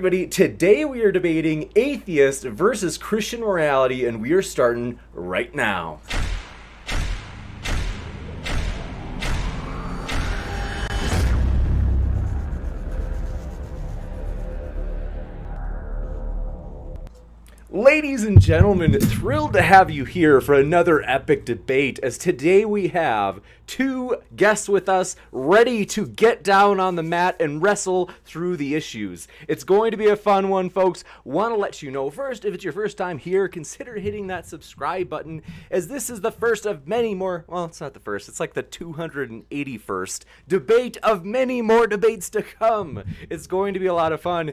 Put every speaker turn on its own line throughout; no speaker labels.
everybody? Today we are debating atheist versus Christian morality, and we are starting right now. Ladies and gentlemen, thrilled to have you here for another epic debate, as today we have two guests with us ready to get down on the mat and wrestle through the issues. It's going to be a fun one, folks. Want to let you know first, if it's your first time here, consider hitting that subscribe button, as this is the first of many more, well, it's not the first, it's like the 281st debate of many more debates to come. It's going to be a lot of fun.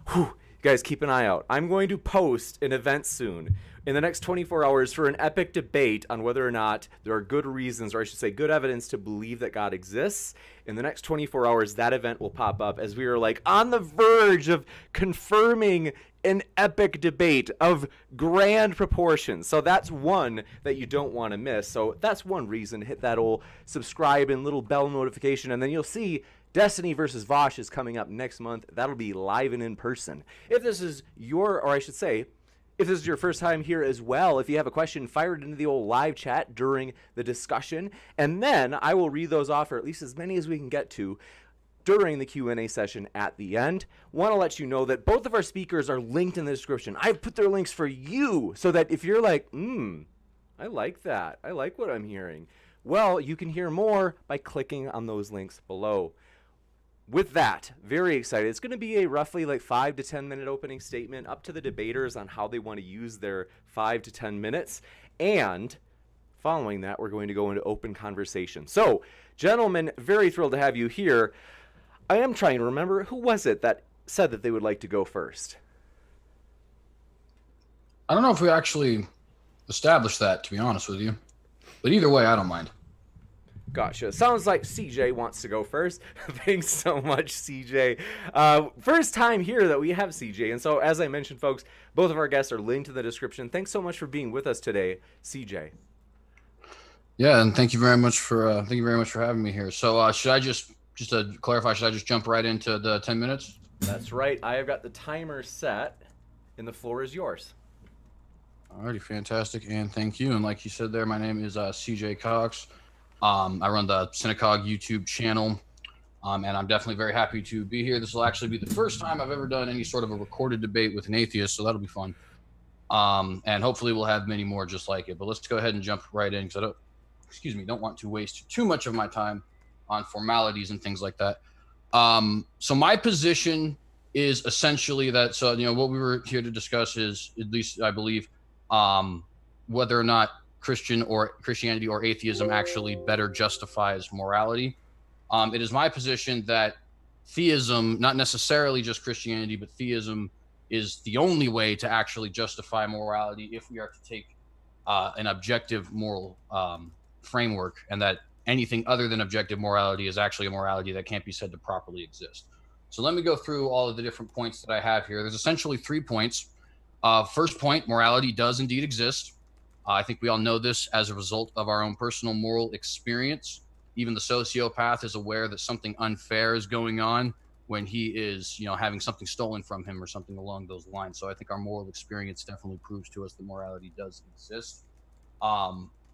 Whew. Guys, keep an eye out. I'm going to post an event soon in the next 24 hours for an epic debate on whether or not there are good reasons, or I should say good evidence, to believe that God exists. In the next 24 hours, that event will pop up as we are like on the verge of confirming an epic debate of grand proportions. So that's one that you don't want to miss. So that's one reason. Hit that old subscribe and little bell notification, and then you'll see Destiny versus Vosh is coming up next month. That'll be live and in person. If this is your, or I should say, if this is your first time here as well, if you have a question, fire it into the old live chat during the discussion, and then I will read those off, or at least as many as we can get to, during the Q&A session at the end. Want to let you know that both of our speakers are linked in the description. I've put their links for you, so that if you're like, I like that, I like what I'm hearing, well, you can hear more by clicking on those links below. With that, very excited. It's going to be a roughly like 5 to 10 minute opening statement, up to the debaters on how they want to use their 5 to 10 minutes. And following that, we're going to go into open conversation. So, gentlemen, very thrilled to have you here. I am trying to remember, who was it that said that they would like to go first?
I don't know if we actually established that, to be honest with you. But either way, I don't mind.
Gotcha. Sounds like CJ wants to go first. Thanks so much, CJ. First time here that we have CJ. And so, as I mentioned, folks, both of our guests are linked in the description. Thanks so much for being with us today, CJ.
Yeah, and thank you very much for having me here. So, should I just to clarify, should I just jump right into the 10 minutes?
That's right. I have got the timer set, and the floor is yours.
Alrighty, fantastic, and thank you. And like you said there, my name is CJ Cox. I run the Synagogue YouTube channel, and I'm definitely very happy to be here. This will actually be the first time I've ever done any sort of a recorded debate with an atheist, so that'll be fun. And hopefully we'll have many more just like it. But let's go ahead and jump right in, because I don't want to waste too much of my time on formalities and things like that. So my position is essentially that, so, what we were here to discuss is, at least I believe, whether or not Christianity or atheism actually better justifies morality. It is my position that theism, not necessarily just Christianity, but theism is the only way to actually justify morality if we are to take an objective moral framework, and that anything other than objective morality is actually a morality that can't be said to properly exist. So let me go through all of the different points that I have here. There's essentially 3 points. First point, morality does indeed exist. I think we all know this as a result of our own personal moral experience. Even the sociopath is aware that something unfair is going on when he is, having something stolen from him or something along those lines. So I think our moral experience definitely proves to us that morality does exist.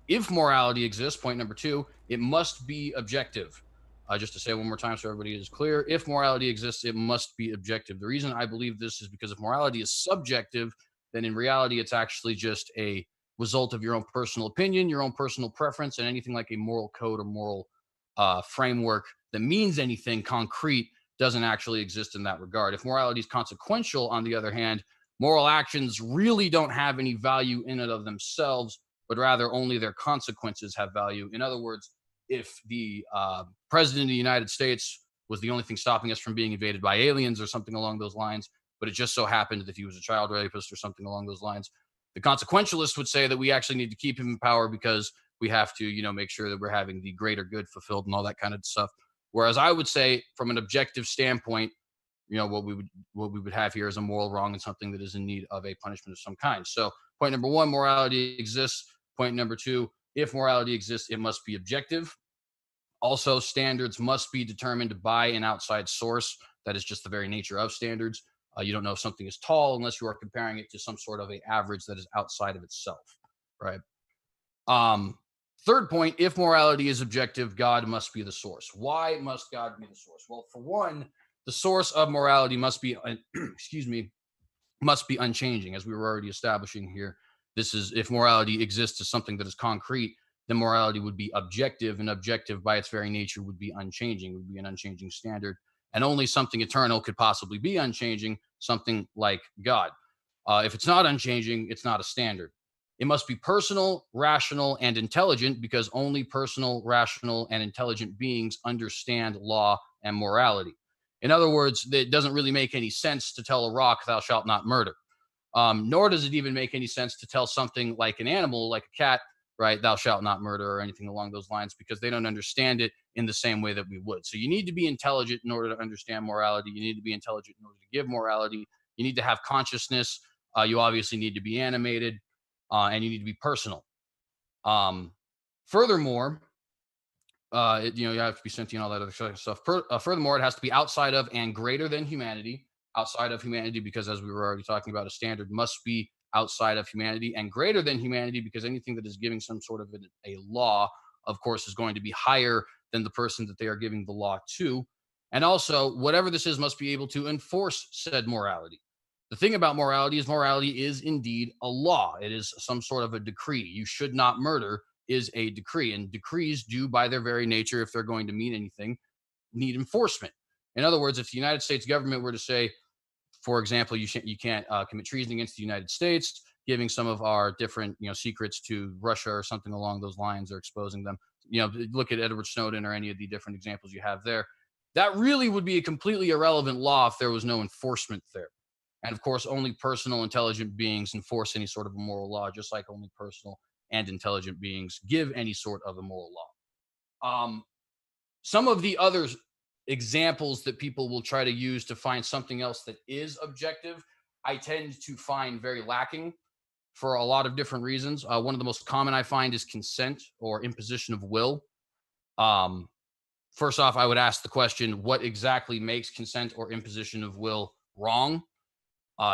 If morality exists, point number 2, it must be objective. Just to say one more time so everybody is clear, if morality exists, it must be objective. The reason I believe this is because if morality is subjective, then in reality, it's actually just a result of your own personal opinion, your own personal preference, and anything like a moral code or moral framework that means anything concrete doesn't actually exist in that regard. If morality is consequential, on the other hand, moral actions really don't have any value in and of themselves, but rather only their consequences have value. In other words, if the president of the United States was the only thing stopping us from being invaded by aliens or something along those lines, but it just so happened that he was a child rapist or something along those lines, the consequentialist would say that we actually need to keep him in power because we have to, make sure that we're having the greater good fulfilled and all that kind of stuff. Whereas I would say, from an objective standpoint, what we would have here is a moral wrong and something that is in need of a punishment of some kind. So point number 1, morality exists. Point number 2, if morality exists, it must be objective. Also, standards must be determined by an outside source. That is just the very nature of standards. You don't know if something is tall unless you are comparing it to some sort of a average that is outside of itself, right? Um, Third point, if morality is objective, God must be the source. Why must God be the source? Well, for one, the source of morality must be, excuse me, must be unchanging, as we were already establishing here. This is, if morality exists as something that is concrete, then morality would be objective, and objective by its very nature would be unchanging, would be an unchanging standard. And only something eternal could possibly be unchanging, something like God. If it's not unchanging, it's not a standard. It must be personal, rational, and intelligent, because only personal, rational, and intelligent beings understand law and morality. In other words, it doesn't really make any sense to tell a rock, thou shalt not murder. Nor does it even make any sense to tell something like an animal, like a cat, right, thou shalt not murder, or anything along those lines, because they don't understand it in the same way that we would. So you need to be intelligent in order to understand morality. You need to be intelligent in order to give morality. You need to have consciousness. You obviously need to be animated, and you need to be personal. Um, Furthermore, you have to be sentient, all that other stuff. Furthermore, it has to be outside of and greater than humanity. Outside of humanity, because as we were already talking about, a standard must be outside of humanity, and greater than humanity, because anything that is giving some sort of a law, of course, is going to be higher than the person that they are giving the law to. And also, whatever this is must be able to enforce said morality. The thing about morality is indeed a law. It is some sort of a decree. You should not murder is a decree, and decrees do, by their very nature, if they're going to mean anything, need enforcement. In other words, if the United States government were to say, for example, you can't commit treason against the United States, giving some of our different secrets to Russia or something along those lines, or exposing them. Look at Edward Snowden or any of the different examples you have there. That really would be a completely irrelevant law if there was no enforcement there. And of course, only personal, intelligent beings enforce any sort of a moral law, just like only personal and intelligent beings give any sort of a moral law. Some of the other examples that people will try to use to find something else that is objective, I tend to find very lacking for a lot of different reasons. One of the most common I find is consent or imposition of will. Um, First off, I would ask the question, what exactly makes consent or imposition of will wrong?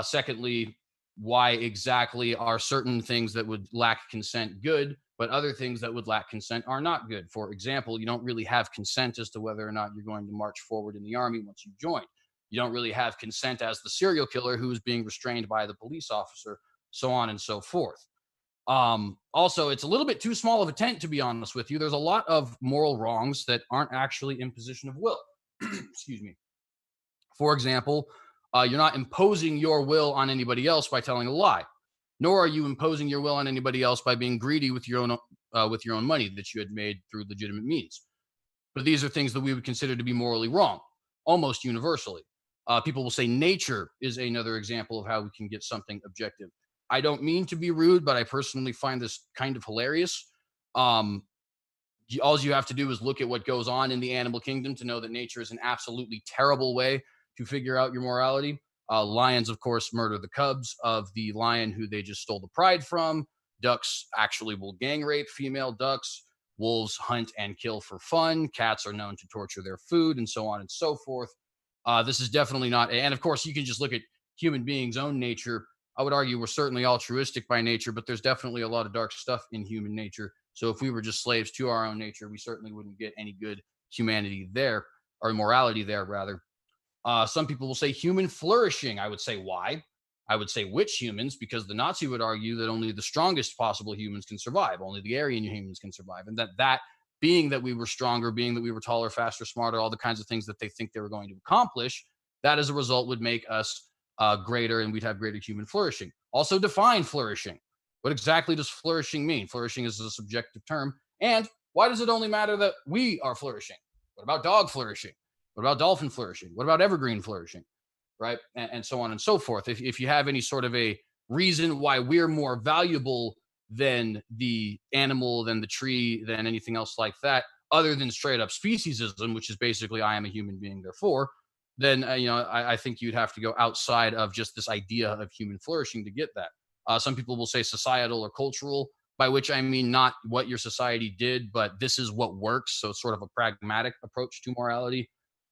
Secondly, why exactly are certain things that would lack consent good, but other things that would lack consent are not good? For example, you don't really have consent as to whether or not you're going to march forward in the army once you join. You don't really have consent as the serial killer who is being restrained by the police officer, so on and so forth. Also, it's a little bit too small of a tent, to be honest with you. There's a lot of moral wrongs that aren't actually imposition of will. Excuse me. For example, you're not imposing your will on anybody else by telling a lie, nor are you imposing your will on anybody else by being greedy with your own money that you had made through legitimate means. But these are things that we would consider to be morally wrong, almost universally. People will say nature is another example of how we can get something objective. I don't mean to be rude, but I personally find this kind of hilarious. Um, all you have to do is look at what goes on in the animal kingdom to know that nature is an absolutely terrible way to figure out your morality. Lions, of course, murder the cubs of the lion who they just stole the pride from. Ducks actually will gang rape female ducks. Wolves hunt and kill for fun. Cats are known to torture their food, and so on and so forth. This is definitely not, and of course, you can just look at human beings' own nature. I would argue we're certainly altruistic by nature, but there's definitely a lot of dark stuff in human nature. So if we were just slaves to our own nature, we certainly wouldn't get any good humanity there, or morality there, rather. Some people will say human flourishing. I would say why? I would say which humans, because the Nazi would argue that only the strongest possible humans can survive, only the Aryan humans can survive, and that being that we were stronger, being that we were taller, faster, smarter, all the kinds of things that they think they were going to accomplish, that as a result would make us greater, and we'd have greater human flourishing. Also, define flourishing. What exactly does flourishing mean? Flourishing is a subjective term. And why does it only matter that we are flourishing? What about dog flourishing? What about dolphin flourishing? What about evergreen flourishing? Right? And so on and so forth. If you have any sort of a reason why we're more valuable than the animal, than the tree, than anything else like that, other than straight up speciesism, which is basically I am a human being, therefore, then I think you'd have to go outside of just this idea of human flourishing to get that. Some people will say societal or cultural, by which I mean not what your society did, but this is what works. So it's sort of a pragmatic approach to morality.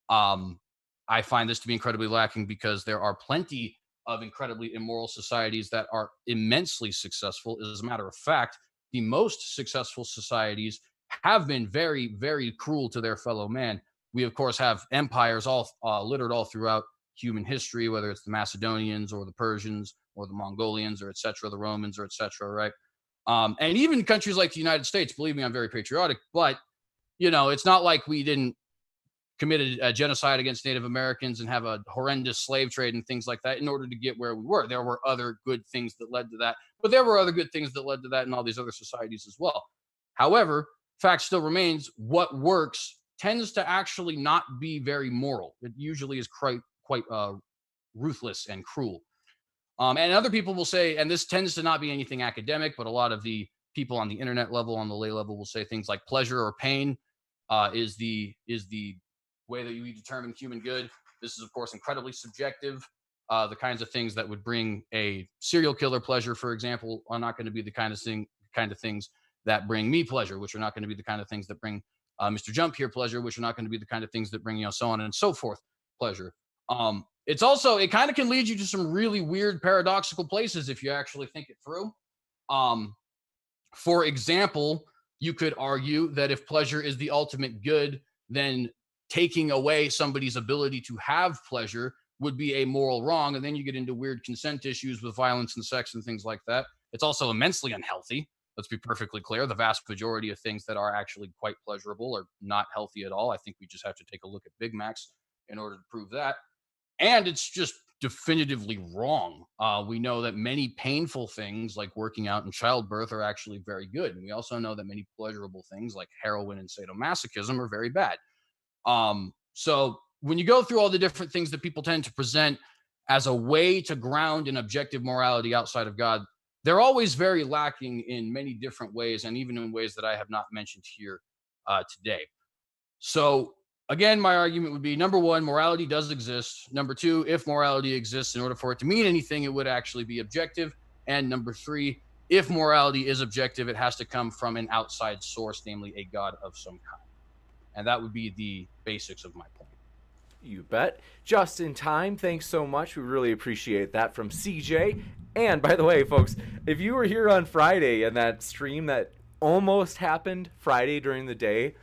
Um, I find this to be incredibly lacking because there are plenty of incredibly immoral societies that are immensely successful. As a matter of fact, the most successful societies have been very, very cruel to their fellow man. We, of course, have empires all littered all throughout human history, whether it's the Macedonians or the Persians or the Mongolians or etc., the Romans or etc., right? And even countries like the United States, believe me, I'm very patriotic, but it's not like we didn't committed a genocide against Native Americans and have a horrendous slave trade and things like that in order to get where we were. There were other good things that led to that, but there were other good things that led to that in all these other societies as well. However, fact still remains, what works tends to actually not be very moral. It usually is quite ruthless and cruel. And other people will say, and this tends to not be anything academic, but a lot of the people on the internet level, on the lay level, will say things like pleasure or pain is the way that you determine human good. This is, of course, incredibly subjective. The kinds of things that would bring a serial killer pleasure, for example, are not going to be the kind of things that bring me pleasure, which are not going to be the kind of things that bring Mr. Jump here pleasure, which are not going to be the kind of things that bring so on and so forth pleasure. It's also, it kind of can lead you to some really weird paradoxical places if you actually think it through. For example, you could argue that if pleasure is the ultimate good, then taking away somebody's ability to have pleasure would be a moral wrong. And then you get into weird consent issues with violence and sex and things like that. It's also immensely unhealthy. Let's be perfectly clear. The vast majority of things that are actually quite pleasurable are not healthy at all. I think we just have to take a look at Big Macs in order to prove that. And it's just definitively wrong. We know that many painful things like working out and childbirth are actually very good. And we also know that many pleasurable things like heroin and sadomasochism are very bad. So when you go through all the different things that people tend to present as a way to ground an objective morality outside of God, they're always very lacking in many different ways, and even in ways that I have not mentioned here today. So again, my argument would be, number one, morality does exist. Number two, if morality exists, in order for it to mean anything, it would actually be objective. And number three, if morality is objective, it has to come from an outside source, namely a God of some kind. And that would be the basics of my point.
You bet. Just in time. Thanks so much. We really appreciate that from CJ. And by the way, folks, if you were here on Friday and that stream that almost happened Friday during the day,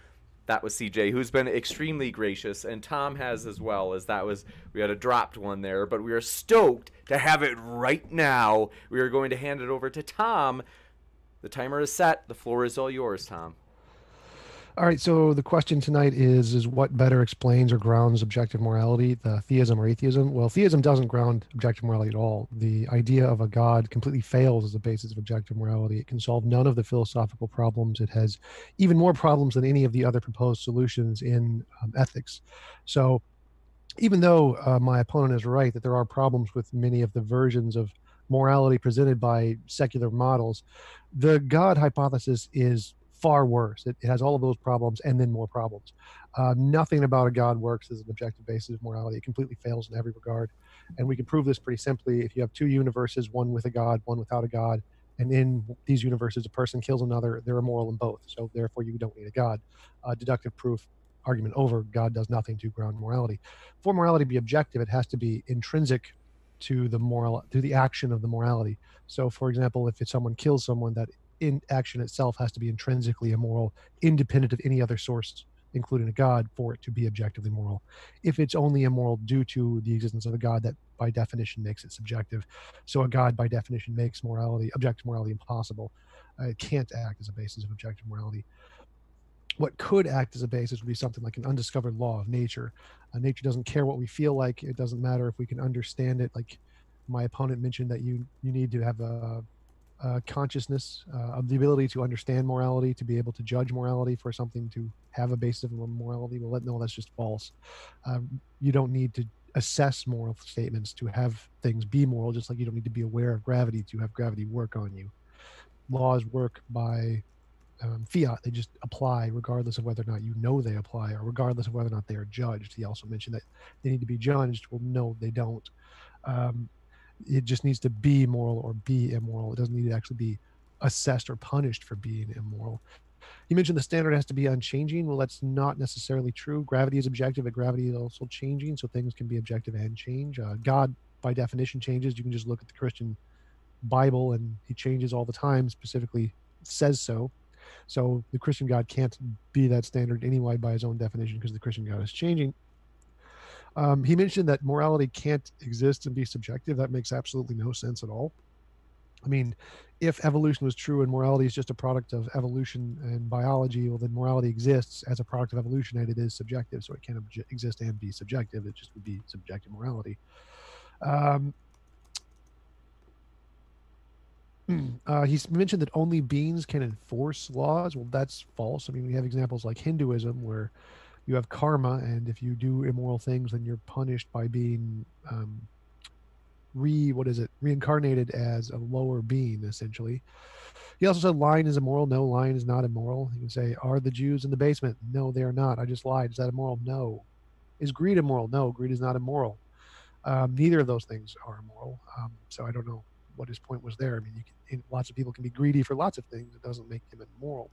that was CJ, who's been extremely gracious, and Tom has as well, as that was, we had a dropped one there, but we are stoked to have it right now. We are going to hand it over to Tom. The timer is set. The floor is all yours, Tom.
All right, so the question tonight is what better explains or grounds objective morality, the theism or atheism? Well, theism doesn't ground objective morality at all. The idea of a God completely fails as a basis of objective morality. It can solve none of the philosophical problems. It has even more problems than any of the other proposed solutions in ethics. So even though my opponent is right that there are problems with many of the versions of morality presented by secular models, the God hypothesis is far worse. It has all of those problems and then more problems. Nothing about a God works as an objective basis of morality. It completely fails in every regard. And we can prove this pretty simply. If you have two universes, one with a God, one without a God, and in these universes, a person kills another, they're immoral in both. So therefore, you don't need a God. Deductive proof, argument over. God does nothing to ground morality. For morality to be objective, it has to be intrinsic to the action of the morality. So, for example, if someone kills someone, that in action itself has to be intrinsically immoral, independent of any other source, including a God, for it to be objectively moral. If it's only immoral due to the existence of a God, that by definition makes it subjective. So a God by definition makes objective morality impossible. It can't act as a basis of objective morality. What could act as a basis would be something like an undiscovered law of nature. Nature doesn't care what we feel like. It doesn't matter if we can understand it. Like my opponent mentioned, that you need to have a consciousness of the ability to understand morality, to be able to judge morality for something to have a basis of morality. Well, no, that's just false. You don't need to assess moral statements to have things be moral, just like you don't need to be aware of gravity to have gravity work on you. Laws work by fiat. They just apply regardless of whether or not you know they apply, or regardless of whether or not they are judged. He also mentioned that they need to be judged. Well, no, they don't. It just needs to be moral or be immoral. It doesn't need to actually be assessed or punished for being immoral. You mentioned the standard has to be unchanging. Well, that's not necessarily true. Gravity is objective, but gravity is also changing, so things can be objective and change. God, by definition, changes. You can just look at the Christian Bible, and he changes all the time. Specifically, says so. So the Christian God can't be that standard anyway by his own definition, because the Christian God is changing. He mentioned that morality can't exist and be subjective. That makes absolutely no sense at all. I mean, if evolution was true and morality is just a product of evolution and biology, well, then morality exists as a product of evolution, and it is subjective, so it can't exist and be subjective. It just would be subjective morality. He's mentioned that only beings can enforce laws. Well, that's false. I mean, we have examples like Hinduism, where you have karma, and if you do immoral things, then you're punished by being reincarnated as a lower being, essentially. He also said lying is immoral. No, lying is not immoral. You can say, are the Jews in the basement? No, they are not. I just lied. Is that immoral? No. Is greed immoral? No, greed is not immoral. Neither of those things are immoral. So I don't know what his point was there. I mean, lots of people can be greedy for lots of things. It doesn't make them immoral.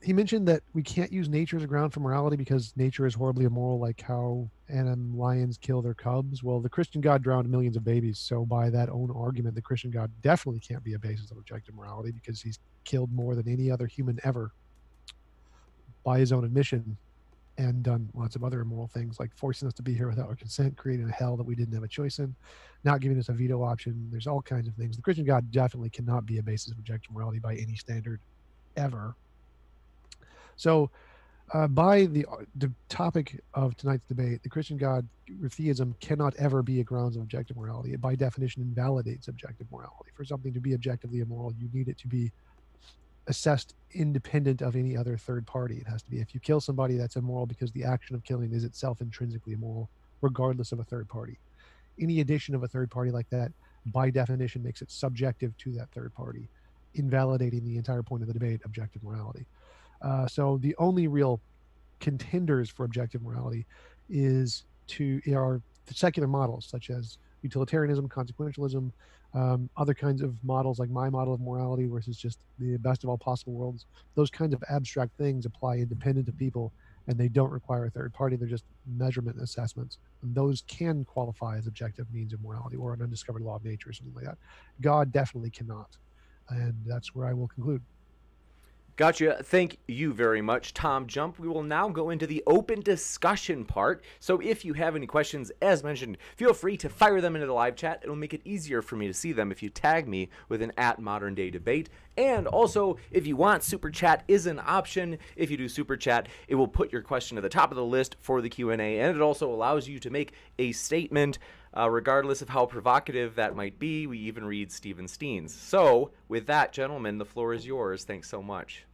He mentioned that we can't use nature as a ground for morality because nature is horribly immoral, like how lions kill their cubs. Well, the Christian God drowned millions of babies, so by that own argument, the Christian God definitely can't be a basis of objective morality, because he's killed more than any other human ever by his own admission, and done lots of other immoral things, like forcing us to be here without our consent, creating a hell that we didn't have a choice in, not giving us a veto option. There's all kinds of things. The Christian God definitely cannot be a basis of objective morality by any standard ever. So by the topic of tonight's debate, the Christian God or theism cannot ever be a grounds of objective morality. It by definition invalidates objective morality. For something to be objectively immoral, you need it to be assessed independent of any other third party. It has to be, if you kill somebody, that's immoral because the action of killing is itself intrinsically immoral, regardless of a third party. Any addition of a third party like that, by definition, makes it subjective to that third party, invalidating the entire point of the debate, objective morality. So the only real contenders for objective morality are secular models, such as utilitarianism, consequentialism, other kinds of models like my model of morality versus just the best of all possible worlds. Those kinds of abstract things apply independent of people, and they don't require a third party. They're just measurement assessments. And those can qualify as objective means of morality, or an undiscovered law of nature or something like that. God definitely cannot. And that's where I will conclude.
Gotcha. Thank you very much, TJump. We will now go into the open discussion part. So if you have any questions, as mentioned, feel free to fire them into the live chat. It'll make it easier for me to see them if you tag me with an @ModernDayDebate. And also, if you want, Super Chat is an option. If you do Super Chat, it will put your question at the top of the list for the Q&A, and it also allows you to make a statement regardless of how provocative that might be. We even read Stephen Steen's. So, with that, gentlemen, the floor is yours. Thanks so much.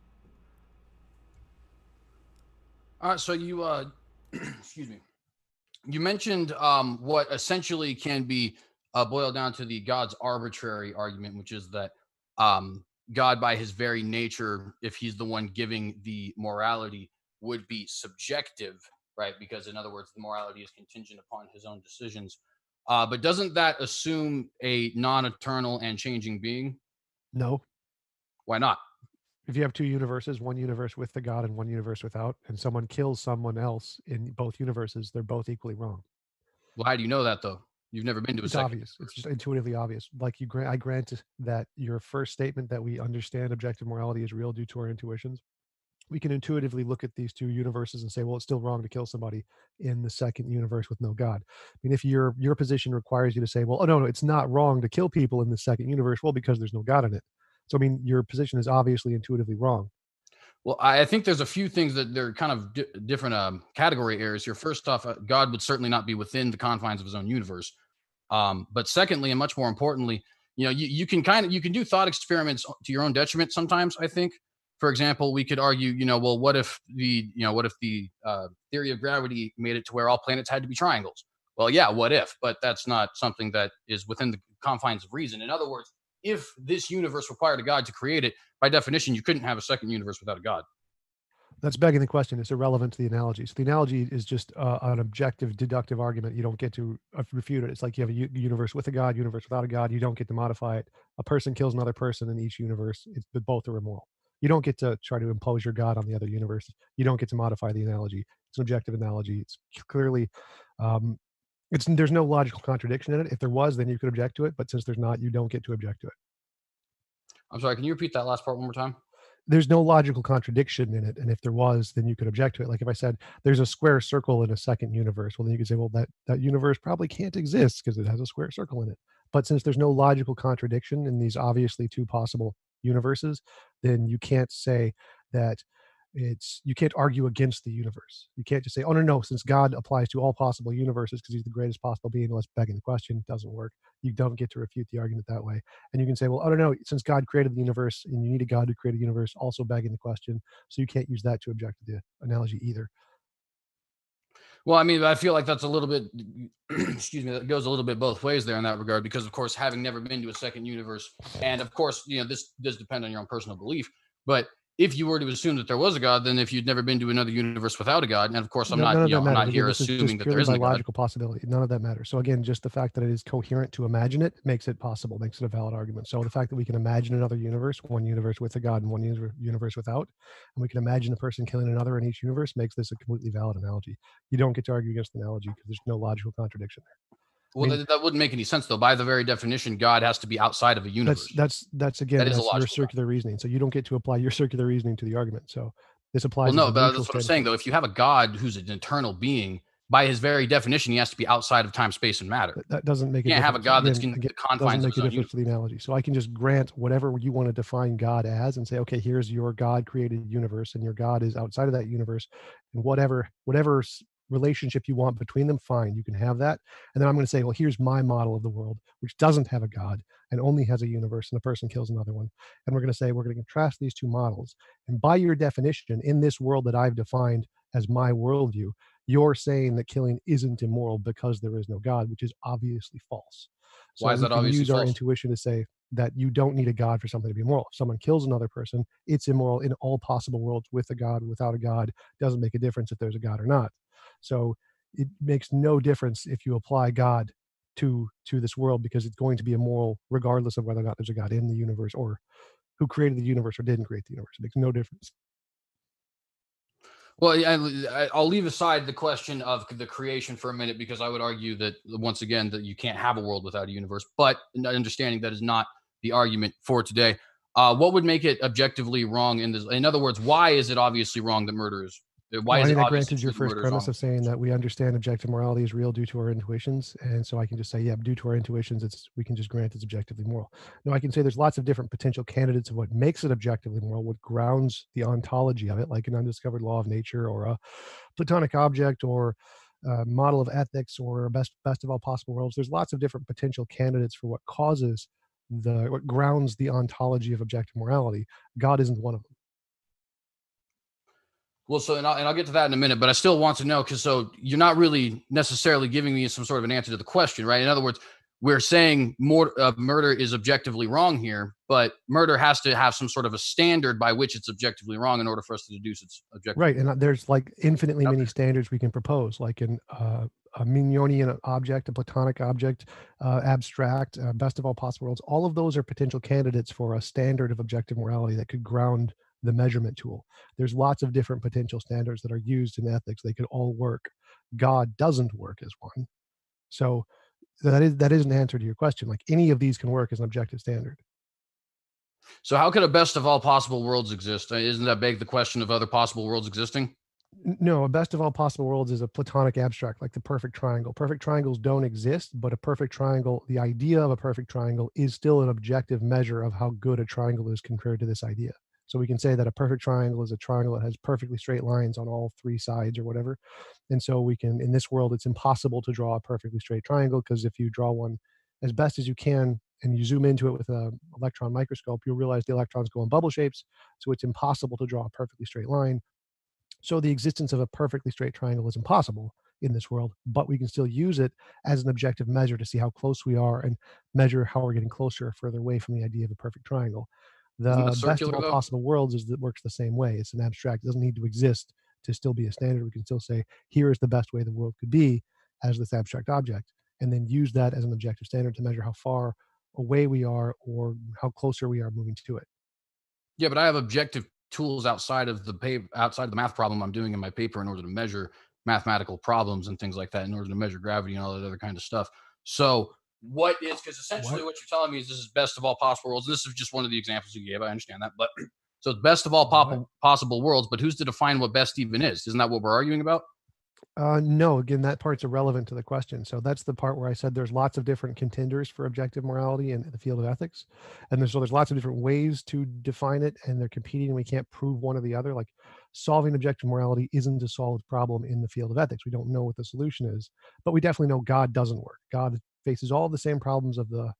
All right, so you, excuse me, you mentioned what essentially can be boiled down to the God's arbitrary argument, which is that God, by his very nature, if he's the one giving the morality, would be subjective, right? Because in other words, the morality is contingent upon his own decisions. But doesn't that assume a non-eternal and changing being?
No.
Why not?
If you have two universes, one universe with the God and one universe without, and someone kills someone else in both universes, they're both equally wrong.
Well, how do you know that, though? You've never been to a
It's
second
obvious.
universe.
It's just intuitively obvious. Like I grant that your first statement that we understand objective morality is real due to our intuitions. We can intuitively look at these two universes and say, well, it's still wrong to kill somebody in the second universe with no God. I mean, if your position requires you to say, well, oh, no, it's not wrong to kill people in the second universe, well, because there's no God in it. So, I mean, your position is obviously intuitively wrong.
Well, I think there's a few things that they're kind of different category areas here. First off, God would certainly not be within the confines of his own universe. But secondly, and much more importantly, you can do thought experiments to your own detriment sometimes. I think, for example, we could argue, well, what if the theory of gravity made it to where all planets had to be triangles? Well, yeah, what if? But that's not something that is within the confines of reason. In other words, if this universe required a God to create it, by definition, you couldn't have a second universe without a God.
That's begging the question. It's irrelevant to the analogy. So the analogy is just an objective deductive argument. You don't get to refute it. It's like you have a universe with a God, universe without a God. You don't get to modify it. A person kills another person in each universe. But both are immoral. You don't get to try to impose your God on the other universe. You don't get to modify the analogy. It's an objective analogy. It's clearly, there's no logical contradiction in it. If there was, then you could object to it. But since there's not, you don't get to object to it.
I'm sorry, can you repeat that last part one more time?
There's no logical contradiction in it. And if there was, then you could object to it. Like if I said there's a square circle in a second universe, well, then you could say, well, that universe probably can't exist because it has a square circle in it. But since there's no logical contradiction in these obviously two possible universes, then you can't say that you can't argue against the universe. You can't just say, oh, no, since God applies to all possible universes because he's the greatest possible being, let's begging the question. It doesn't work. You don't get to refute the argument that way. And you can say, well, I don't know, since God created the universe and you need a God to create a universe, also begging the question. So you can't use that to object to the analogy either.
Well, I mean, I feel like that's a little bit, excuse me, that goes a little bit both ways there in that regard, because of course, having never been to a second universe, and of course, this does depend on your own personal belief, but if you were to assume that there was a God, then if you'd never been to another universe without a God, and of course, I'm not here assuming that there isn't a God.
Logical possibility. None of that matters. So again, just the fact that it is coherent to imagine it makes it possible, makes it a valid argument. So the fact that we can imagine another universe, one universe with a God and one universe without, and we can imagine a person killing another in each universe makes this a completely valid analogy. You don't get to argue against the analogy because there's no logical contradiction there.
Well, that wouldn't make any sense, though. By the very definition, God has to be outside of a universe.
That's your circular reasoning. So you don't get to apply your circular reasoning to the argument. So this applies.
Well, no, but that's what I'm saying, though. If you have a God who's an eternal being, by his very definition, he has to be outside of time, space, and matter.
That doesn't make it.
You can't have a God that's in the confines of his own universe.
To the analogy. So I can just grant whatever you want to define God as and say, okay, here's your God-created universe, and your God is outside of that universe, and whatever relationship you want between them, fine, you can have that. And then I'm going to say, well, here's my model of the world, which doesn't have a God and only has a universe, and a person kills another one. And we're going to say, we're going to contrast these two models. And by your definition, in this world that I've defined as my worldview, you're saying that killing isn't immoral because there is no God, which is obviously false. So
why is that obviously false?
Use our intuition to say that you don't need a God for something to be immoral. If someone kills another person, it's immoral in all possible worlds, with a God, without a God. Doesn't make a difference if there's a God or not. So it makes no difference if you apply God to this world, because it's going to be immoral regardless of whether or not there's a God in the universe or who created the universe or didn't create the universe. It makes no difference.
Well, I'll leave aside the question of the creation for a minute, because I would argue that, once again, that you can't have a world without a universe. But understanding that is not the argument for today. What would make it objectively wrong in this? In other words, why is it obviously wrong that murder is? Why is it?
I granted your first premise of saying that we understand objective morality is real due to our intuitions, and so I can just say, yeah, due to our intuitions, we can just grant it's objectively moral. Now I can say there's lots of different potential candidates of what makes it objectively moral, what grounds the ontology of it, like an undiscovered law of nature, or a Platonic object, or a model of ethics, or a best of all possible worlds. There's lots of different potential candidates for what grounds the ontology of objective morality. God isn't one of them.
Well, so, and I'll get to that in a minute, but I still want to know, because so you're not really necessarily giving me some sort of an answer to the question, right? In other words, we're saying murder is objectively wrong here, but murder has to have some sort of a standard by which it's objectively wrong in order for us to deduce it's objectively
right. And there's like infinitely many standards we can propose, like a Mignonian object, a Platonic object, abstract, best of all possible worlds. All of those are potential candidates for a standard of objective morality that could ground the measurement tool. There's lots of different potential standards that are used in ethics. They could all work. God doesn't work as one. So that is an answer to your question. Like, any of these can work as an objective standard.
So how could a best of all possible worlds exist? Isn't that beg the question of other possible worlds existing?
No, a best of all possible worlds is a Platonic abstract, like the perfect triangle. Perfect triangles don't exist, but a perfect triangle, the idea of a perfect triangle, is still an objective measure of how good a triangle is compared to this idea. So we can say that a perfect triangle is a triangle that has perfectly straight lines on all three sides or whatever. And so we can, in this world, it's impossible to draw a perfectly straight triangle, because if you draw one as best as you can and you zoom into it with an electron microscope, you'll realize the electrons go in bubble shapes. So it's impossible to draw a perfectly straight line. So the existence of a perfectly straight triangle is impossible in this world, but we can still use it as an objective measure to see how close we are and measure how we're getting closer or further away from the idea of a perfect triangle.
Isn't that
The best of
circular,
all
though?
possible worlds is that it works the same way. It's an abstract. It doesn't need to exist to still be a standard. We can still say, here is the best way the world could be as this abstract object, and then use that as an objective standard to measure how far away we are or how closer we are moving to it.
Yeah, but I have objective tools outside of the math problem I'm doing in my paper in order to measure mathematical problems and things like that, in order to measure gravity and all that other kind of stuff. So what is, because essentially
What?
what you're telling me is this is best of all possible worlds. This is just one of the examples you gave. I understand that, but so it's best of all
What?
possible worlds. But who's to define what best even is? Isn't that what we're arguing about?
No, again, that part's irrelevant to the question. So that's the part where I said there's lots of different contenders for objective morality in the field of ethics. And there's lots of different ways to define it, and they're competing, and we can't prove one or the other. Like solving objective morality isn't a solved problem in the field of ethics. We don't know what the solution is, but we definitely know God doesn't work. God faces all the same problems of the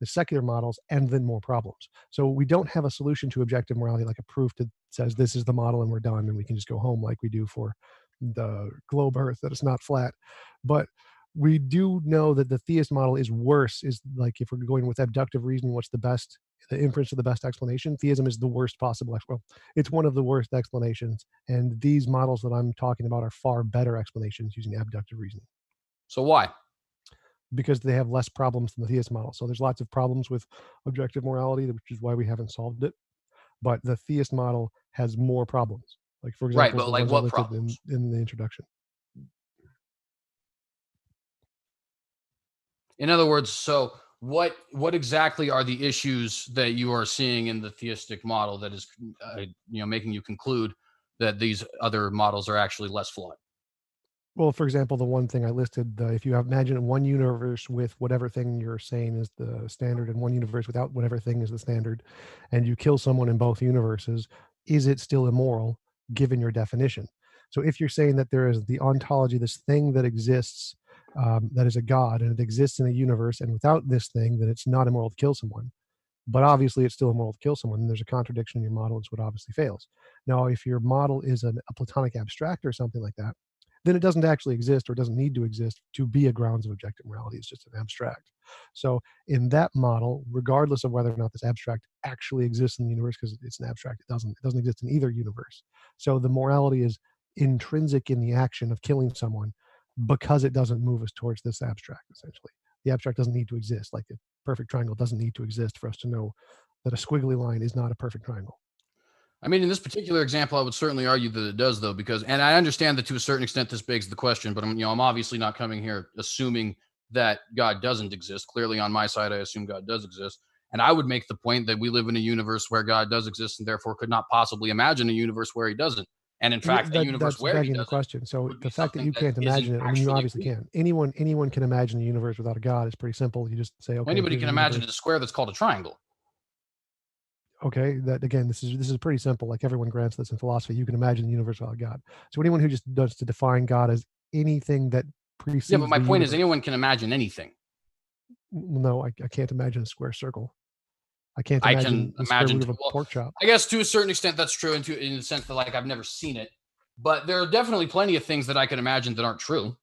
secular models and then more problems. So we don't have a solution to objective morality, like a proof that says this is the model and we're done and we can just go home like we do for the globe Earth, that it's not flat. But we do know that the theist model is worse, is like if we're going with abductive reasoning, what's the best, the inference of the best explanation? Theism is the worst possible. Well, it's one of the worst explanations. And these models that I'm talking about are far better explanations using abductive reasoning
So why?
because they have less problems than the theist model. So there's lots of problems with objective morality, which is why we haven't solved it. But the theist model has more problems. Like, for
Right,
example,
but
the
like
ones I
what
listed
problems?
in the introduction.
In other words, so what exactly are the issues that you are seeing in the theistic model that is, making you conclude that these other models are actually less flawed?
Well, for example, the one thing I listed, if you imagine one universe with whatever thing you're saying is the standard and one universe without whatever thing is the standard, and you kill someone in both universes, is it still immoral given your definition? So if you're saying that there is the ontology, this thing that exists, that is a god, and it exists in a universe, and without this thing, then it's not immoral to kill someone. But obviously, it's still immoral to kill someone. And there's a contradiction in your model. It's what obviously fails. Now, if your model is a Platonic abstract or something like that, then it doesn't actually exist or doesn't need to exist to be a grounds of objective morality. It's just an abstract. So in that model, regardless of whether or not this abstract actually exists in the universe, because it's an abstract, it doesn't exist in either universe. So the morality is intrinsic in the action of killing someone because it doesn't move us towards this abstract, essentially. The abstract doesn't need to exist. Like a perfect triangle doesn't need to exist for us to know that a squiggly line is not a perfect triangle.
I mean, in this particular example, I would certainly argue that it does, though, because, and I understand that to a certain extent this begs the question, but I'm obviously not coming here assuming that God doesn't exist. Clearly, on my side, I assume God does exist, and I would make the point that we live in a universe where God does exist, and therefore could not possibly imagine a universe where He doesn't. And in
Yeah,
fact, a universe
that's
where He
begging the
doesn't
question. So
would be
the fact that
something
you
that
can't
isn't
imagine it, I mean, you
actually
obviously
real.
can. Anyone can imagine a universe without a God. It's pretty simple. You just say, okay,
Anybody
here's
can
a
imagine
universe.
a square that's called a triangle.
Okay, that again, this is pretty simple. Like everyone grants this in philosophy. You can imagine the universe without God. So anyone who just does to define God as anything that
Yeah, but
precedes
my
the
point is,
universe.
anyone can imagine anything.
No, I can't imagine a square circle. I can't
I can
imagine the square
imagine,
root of a
well,
pork chop.
I guess to a certain extent that's true, in the sense that like I've never seen it, but there are definitely plenty of things that I can imagine that aren't true.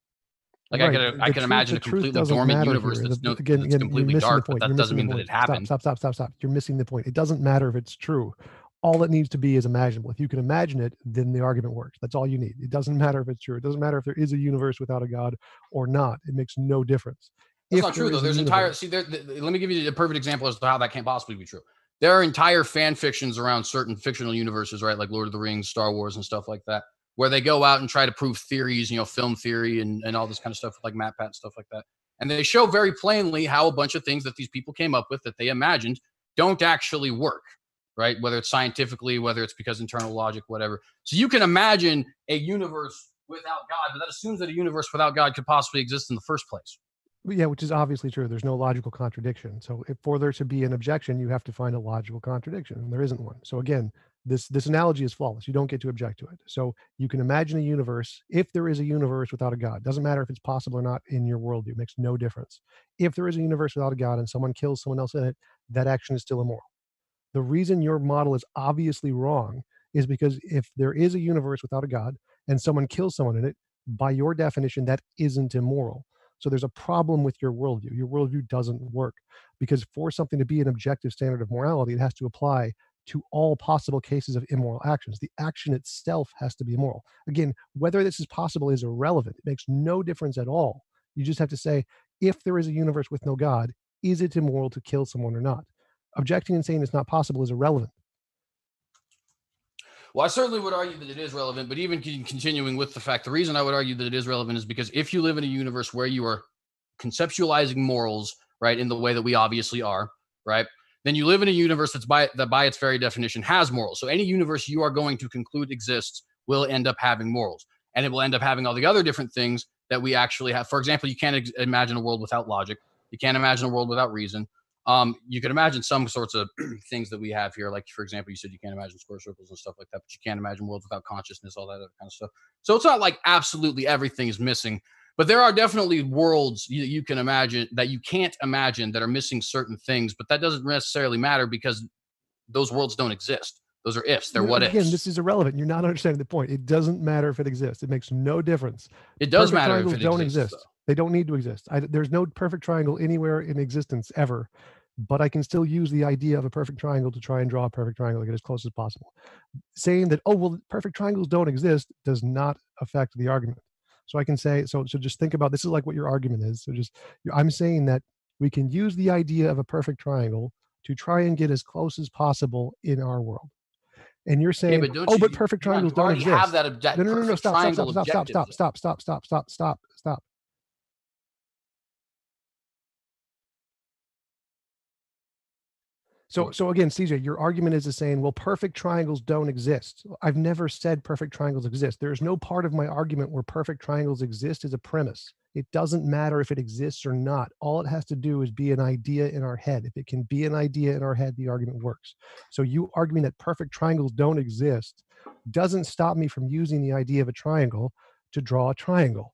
Like
Right.
I
The
can
truth,
imagine
the
a
truth
completely
doesn't
dormant
matter
universe
here.
that's
Again, you're
completely
missing the
dark, but
point. You're
that doesn't
missing the
mean that
point.
it happened.
Stop. You're missing the point. It doesn't matter if it's true. All it needs to be is imaginable. If you can imagine it, then the argument works. That's all you need. It doesn't matter if it's true. It doesn't matter if there is a universe without a God or not. It makes no difference.
That's
If
not true
there
though.
is a
There's entire
universe,
see there. Let me give you a perfect example as to how that can't possibly be true. There are entire fan fictions around certain fictional universes, right? Like Lord of the Rings, Star Wars, and stuff like that, where they go out and try to prove theories, film theory and all this kind of stuff, like MatPat and stuff like that. And they show very plainly how a bunch of things that these people came up with that they imagined don't actually work, right? Whether it's scientifically, whether it's because internal logic, whatever. So you can imagine a universe without God, but that assumes that a universe without God could possibly exist in the first place.
yeah, which is obviously true. There's no logical contradiction. So if for there to be an objection, you have to find a logical contradiction, and there isn't one. So again, this analogy is flawless. You don't get to object to it. So you can imagine a universe. If there is a universe without a God, doesn't matter if it's possible or not in your worldview. It makes no difference. If there is a universe without a God and someone kills someone else in it, that action is still immoral. The reason your model is obviously wrong is because if there is a universe without a God and someone kills someone in it, by your definition, that isn't immoral. So there's a problem with your worldview. Your worldview doesn't work because for something to be an objective standard of morality, it has to apply to all possible cases of immoral actions. The action itself has to be immoral. Again, whether this is possible is irrelevant. It makes no difference at all. You just have to say, if there is a universe with no God, is it immoral to kill someone or not? Objecting and saying it's not possible is irrelevant.
Well, I certainly would argue that it is relevant, but even continuing with the fact, the reason I would argue that it is relevant is because if you live in a universe where you are conceptualizing morals, right, in the way that we obviously are, right, then you live in a universe that by its very definition has morals. So any universe you are going to conclude exists will end up having morals, and it will end up having all the other different things that we actually have. For example, you can't imagine a world without logic. You can't imagine a world without reason. You can imagine some sorts of things that we have here. Like, for example, you said you can't imagine square circles and stuff like that, but you can't imagine worlds without consciousness, all that other kind of stuff. So it's not like absolutely everything is missing, but there are definitely worlds you can imagine that you can't imagine that are missing certain things, but that doesn't necessarily matter because those worlds don't exist. Those are ifs. They're what ifs.
Again, this is irrelevant. You're not understanding the point. It doesn't matter if it exists. It makes no difference.
It does
Perfect
matter if
triangles
it
don't
exists,
exist. They don't need to exist. There's no perfect triangle anywhere in existence ever, but I can still use the idea of a perfect triangle to try and draw a perfect triangle to get as close as possible. Saying that, oh, well, perfect triangles don't exist does not affect the argument. So I can say, so just think about, this is like what your argument is. So I'm saying that we can use the idea of a perfect triangle to try and get as close as possible in our world. And you're saying, but perfect triangles don't exist.
Have that objective.
No, stop. So again, CJ, your argument is saying, well, perfect triangles don't exist. I've never said perfect triangles exist. There's no part of my argument where perfect triangles exist as a premise. It doesn't matter if it exists or not. All it has to do is be an idea in our head. If it can be an idea in our head, the argument works. So you arguing that perfect triangles don't exist doesn't stop me from using the idea of a triangle to draw a triangle.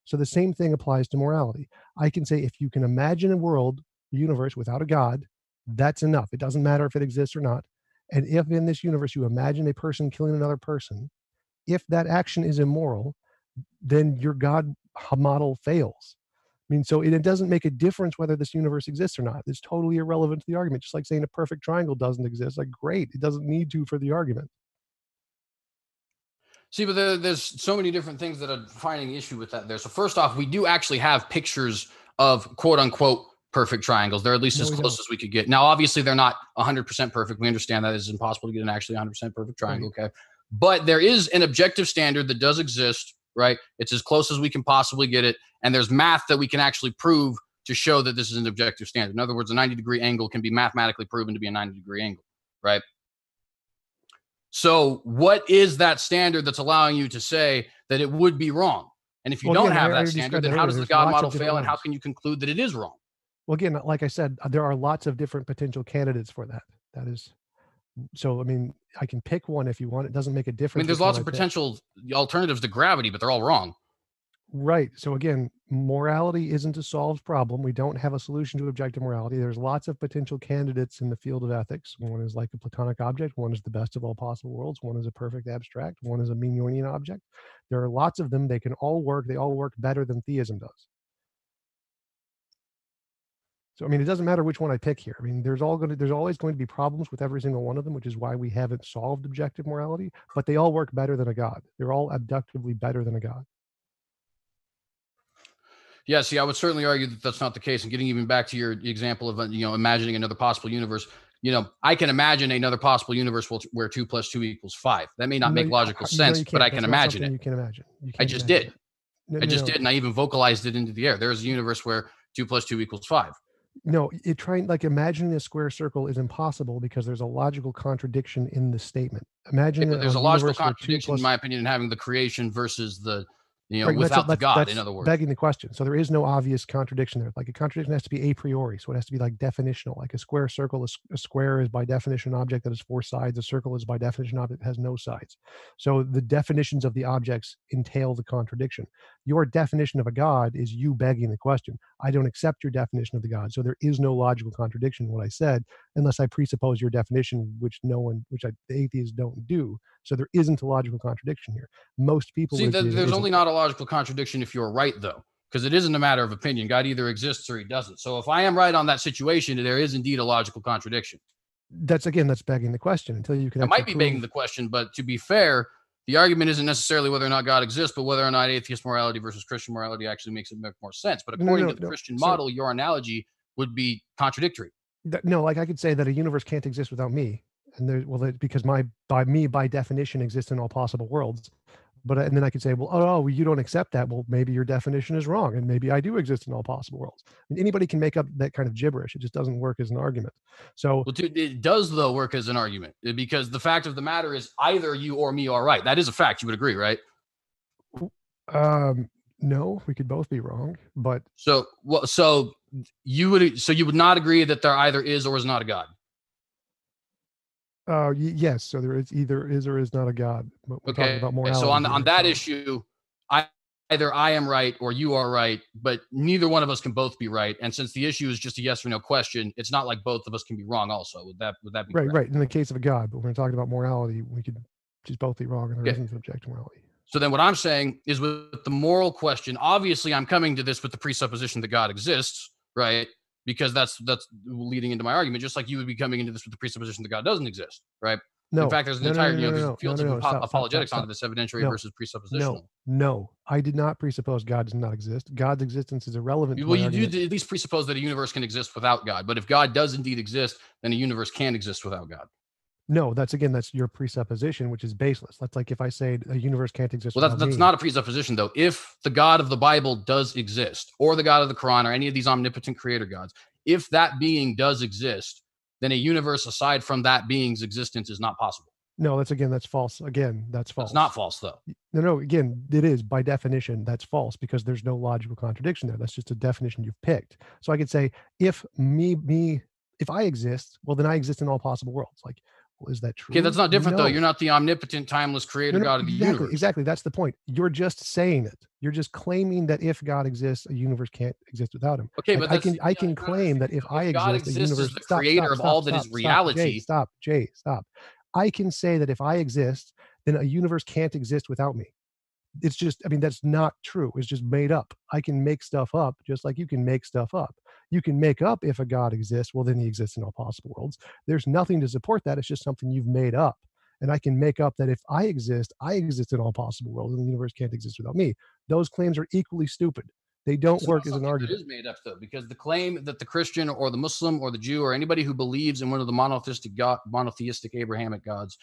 So the same thing applies to morality. I can say, if you can imagine a world, a universe without a God, that's enough. It doesn't matter if it exists or not. And if in this universe you imagine a person killing another person, if that action is immoral, then your God model fails. I mean, so it doesn't make a difference whether this universe exists or not. It's totally irrelevant to the argument. Just like saying a perfect triangle doesn't exist. Like, great, it doesn't need to for the argument.
See, but there's so many different things that are finding issue with that there. So first off, we do actually have pictures of quote unquote perfect triangles. They're at least as close as we could get. Now, obviously, they're not 100% perfect. We understand that it's impossible to get an actually 100% perfect triangle, okay? But there is an objective standard that does exist, right? It's as close as we can possibly get it. And there's math that we can actually prove to show that this is an objective standard. In other words, a 90-degree angle can be mathematically proven to be a 90-degree angle, right? So what is that standard that's allowing you to say that it would be wrong? And if you don't have that standard, then how does the God model fail, and how can you conclude that it is wrong?
Well, again, like I said, there are lots of different potential candidates for that. That is, so I mean, I can pick one if you want. It doesn't make a difference.
I mean, there's lots of potential alternatives to gravity, but they're all wrong.
Right. So again, morality isn't a solved problem. We don't have a solution to objective morality. There's lots of potential candidates in the field of ethics. One is like a Platonic object. One is the best of all possible worlds. One is a perfect abstract. One is a Menoinian object. There are lots of them. They can all work. They all work better than theism does. So, I mean, it doesn't matter which one I pick here. I mean, there's always going to be problems with every single one of them, which is why we haven't solved objective morality, but they all work better than a God. They're all abductively better than a God.
Yeah, see, I would certainly argue that that's not the case. And getting even back to your example of, imagining another possible universe, I can imagine another possible universe where 2 + 2 = 5. That may not make logical sense, but I can imagine it.
You can imagine.
I just did. I just did, and I even vocalized it into the air. There's a universe where 2 + 2 = 5.
No, imagining a square circle is impossible because there's a logical contradiction in the statement. Imagine
there's a logical contradiction, in my opinion, in having the creation versus the, without the God, in other words.
Begging the question. So there is no obvious contradiction there. Like, a contradiction has to be a priori. So it has to be like definitional. Like a square circle, a square is by definition an object that has 4 sides. A circle is by definition an object that has no sides. So the definitions of the objects entail the contradiction. Your definition of a God is you begging the question. I don't accept your definition of the God. So there is no logical contradiction in what I said, unless I presuppose your definition, which the atheists don't do. So there isn't a logical contradiction here. Most people
see that there's only not a logical contradiction if you're right, though, because it isn't a matter of opinion. God either exists or he doesn't. So if I am right on that situation, there is indeed a logical contradiction.
That's begging the question until you can
It
actually
might be begging the question, but to be fair, the argument isn't necessarily whether or not God exists, but whether or not atheist morality versus Christian morality actually makes it make more sense. But according to the Christian model, your analogy would be contradictory.
No, like I could say that a universe can't exist without me, and because by definition exists in all possible worlds. But and then I could say, well, you don't accept that. Well, maybe your definition is wrong, and maybe I do exist in all possible worlds. And anybody can make up that kind of gibberish. It just doesn't work as an argument. So,
well, dude, it does though work as an argument, because the fact of the matter is either you or me are right. That is a fact. You would agree, right?
No, we could both be wrong. But
so you would not agree that there either is or is not a God.
Yes. So there is either is or is not a God. But we're talking about morality.
So on that issue, either I am right or you are right, but neither one of us can both be right. And since the issue is just a yes or no question, it's not like both of us can be wrong also. Would that be
right?
Correct?
Right. In the case of a God, but when we're talking about morality, we could just both be wrong, and there isn't an objective morality.
So then what I'm saying is, with the moral question, obviously I'm coming to this with the presupposition that God exists, right? Because that's leading into my argument, just like you would be coming into this with the presupposition that God doesn't exist, right?
No.
In fact, there's an entire field of apologetics onto this evidentiary versus presuppositional.
No, I did not presuppose God does not exist. God's existence is irrelevant.
Well, you do at least presuppose that a universe can exist without God. But if God does indeed exist, then a universe can exist without God.
No, that's your presupposition, which is baseless. That's like if I say a universe can't exist.
Well, that's not a presupposition, though. If the God of the Bible does exist, or the God of the Quran, or any of these omnipotent creator gods, if that being does exist, then a universe aside from that being's existence is not possible.
No, that's false. Again, that's false.
It's not false, though.
No, again, it is. By definition, that's false, because there's no logical contradiction there. That's just a definition you've picked. So I could say, if I exist, well, then I exist in all possible worlds. Like, well, is that true?
Okay, that's not different, though. You're not the omnipotent, timeless creator God of the universe.
Exactly. That's the point. You're just saying it. You're just claiming that if God exists, a universe can't exist without him.
Okay,
like,
but
I can claim that if I exist, a universe
is the creator of all that is reality.
Jay, stop. I can say that if I exist, then a universe can't exist without me. It's just, that's not true. It's just made up. I can make stuff up just like you can make stuff up. You can make up if a God exists, well, then he exists in all possible worlds. There's nothing to support that. It's just something you've made up. And I can make up that if I exist in all possible worlds, and the universe can't exist without me. Those claims are equally stupid. They don't work as an argument.
It is made up, though, because the claim that the Christian or the Muslim or the Jew or anybody who believes in one of the monotheistic Abrahamic gods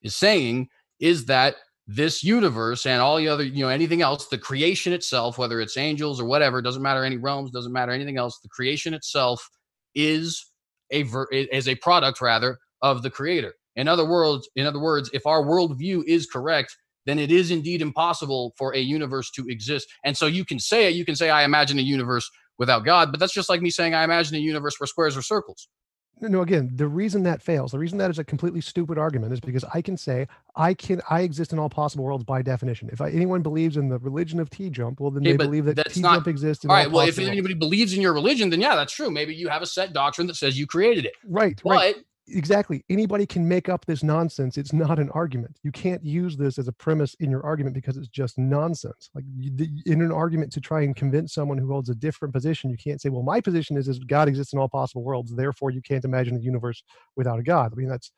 is saying is that this universe and all the other, anything else, the creation itself, whether it's angels or whatever, doesn't matter, any realms, doesn't matter anything else, the creation itself is a product, rather, of the creator. In other words, if our worldview is correct, then it is indeed impossible for a universe to exist. And so you can say I imagine a universe without God, but that's just like me saying I imagine a universe where squares are circles.
No, again, the reason that fails, the reason that is a completely stupid argument is because I can say I exist in all possible worlds by definition. If anyone believes in the religion of TJump, well, then they believe that TJump exists in all possible worlds.
If anybody believes in your religion, then yeah, that's true. Maybe you have a set doctrine that says you created it.
Right. Exactly. Anybody can make up this nonsense. It's not an argument. You can't use this as a premise in your argument because it's just nonsense. Like in an argument to try and convince someone who holds a different position, you can't say, well, my position is God exists in all possible worlds. Therefore, you can't imagine a universe without a God. That's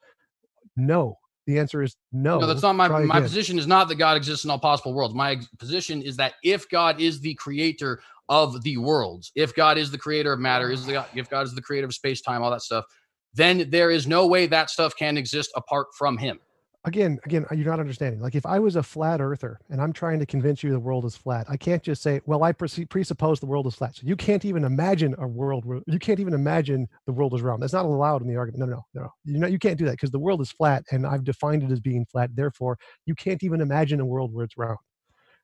no. The answer is no.
No, that's not my position is not that God exists in all possible worlds. My position is that if God is the creator of the worlds, if God is the creator of matter, if God is the creator of space-time, all that stuff, then there is no way that stuff can exist apart from him.
Again, you're not understanding. Like if I was a flat earther and I'm trying to convince you the world is flat, I can't just say, well, I presuppose the world is flat. So you can't even imagine a world where you can't even imagine the world is round. That's not allowed in the argument. No. You can't do that because the world is flat and I've defined it as being flat. Therefore, you can't even imagine a world where it's round.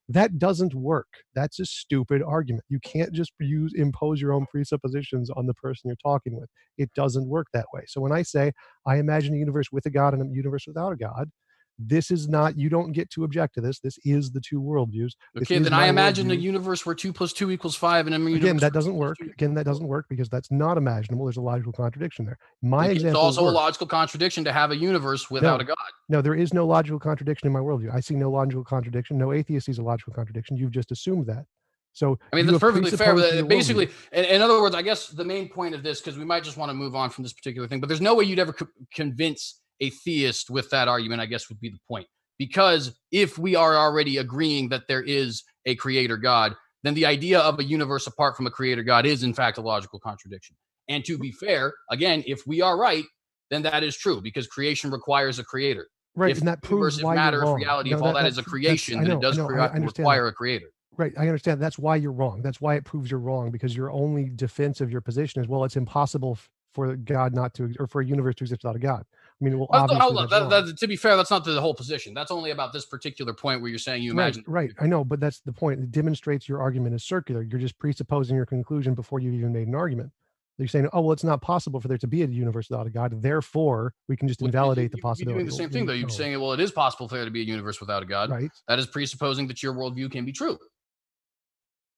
That doesn't work. That's a stupid argument. You can't just impose your own presuppositions on the person you're talking with. It doesn't work that way. So when I say I imagine a universe with a God and a universe without a God, this is not, you don't get to object to this. This is the two worldviews.
Okay, then I imagine a universe where 2 + 2 = 5. And
again, that doesn't work. Again, that doesn't work because that's not imaginable. There's a logical contradiction there. Example
it's also a logical contradiction to have a universe without a God.
No, there is no logical contradiction in my worldview. I see no logical contradiction. No atheist sees a logical contradiction. You've just assumed that. So
I mean,
you
that's
have
perfectly fair.
presupposed
But
your
basically,
worldview.
in other words, I guess the main point of this, because we might just want to move on from this particular thing, but there's no way you'd ever convince a theist with that argument, I guess would be the point. Because if we are already agreeing that there is a creator God, then the idea of a universe apart from a creator God is, in fact, a logical contradiction. And to be fair, again, if we are right, then that is true, because creation requires a creator.
Right,
If
and that
the universe,
proves
if
why you're
matter, if
wrong.
reality,
No,
if all that is
that's
a creation, then it does
I understand that.
require a creator.
Right, I understand. That's why you're wrong. That's why it proves you're wrong, because your only defense of your position is, well, it's impossible for God not to, or for a universe to exist without a God. I mean, well, obviously that's wrong.
To be fair, that's not the whole position. That's only about this particular point where you're saying you imagine.
Right. I know, but that's the point. It demonstrates your argument is circular. You're just presupposing your conclusion before you've even made an argument. You're saying, oh, well, it's not possible for there to be a universe without a God. Therefore, we can just invalidate the
You'd be doing
possibility.
the same thing, though. You'd be saying, well, it is possible for there to be a universe without a God.
Right.
That is presupposing that your worldview can be true.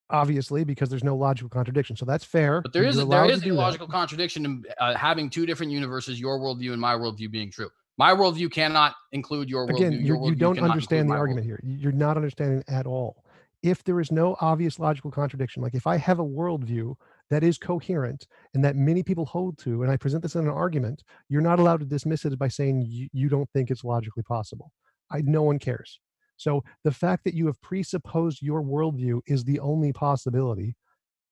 Obviously, because there's no logical contradiction. So that's fair.
But there is a logical contradiction in having two different universes, your worldview and my worldview being true. My worldview cannot include your worldview.
Again, you don't understand the argument here. You're not understanding at all. If there is no obvious logical contradiction, like if I have a worldview that is coherent and that many people hold to, and I present this in an argument, you're not allowed to dismiss it by saying you don't think it's logically possible. No one cares. So the fact that you have presupposed your worldview is the only possibility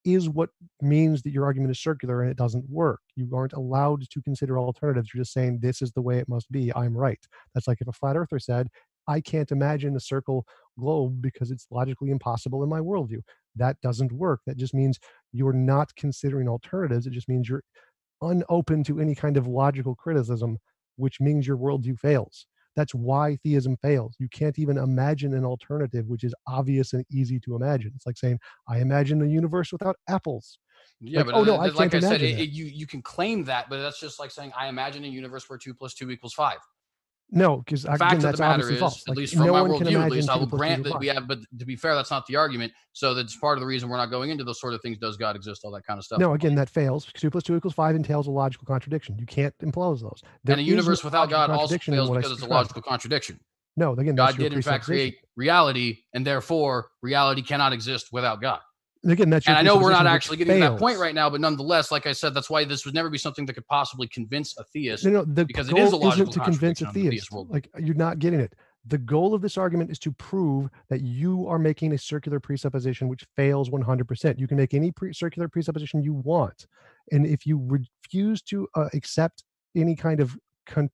is what means that your argument is circular and it doesn't work. You aren't allowed to consider alternatives. You're just saying this is the way it must be. I'm right. That's like if a flat earther said, I can't imagine a circle globe because it's logically impossible in my worldview. That doesn't work. That just means you're not considering alternatives. It just means you're unopen to any kind of logical criticism, which means your worldview fails. That's why theism fails. You can't even imagine an alternative, which is obvious and easy to imagine. It's like saying, I imagine a universe without apples.
Yeah,
like,
but
oh no, I can't
like I said,
imagine
you can claim that, but that's just like saying, I imagine a universe where 2 + 2 = 5.
No, because
the fact of the matter is,
false.
at least from my worldview, at least I will grant that we have. But to be fair, that's not the argument. So that's part of the reason we're not going into those sort of things. Does God exist? All that kind of stuff.
No, again, that fails. 2 + 2 = 5 entails a logical contradiction. You can't impose those.
And a universe without God also fails because it's a logical contradiction.
No, again,
God did in fact create reality, and therefore reality cannot exist without God.
Again, that's your
and I know we're not actually getting to that point right now, but nonetheless, like I said, that's why this would never be something that could possibly convince a theist.
No,
because it is a logical
to convince a theist. Like you're not getting it. The goal of this argument is to prove that you are making a circular presupposition which fails 100%. You can make any circular presupposition you want, and if you refuse to accept any kind of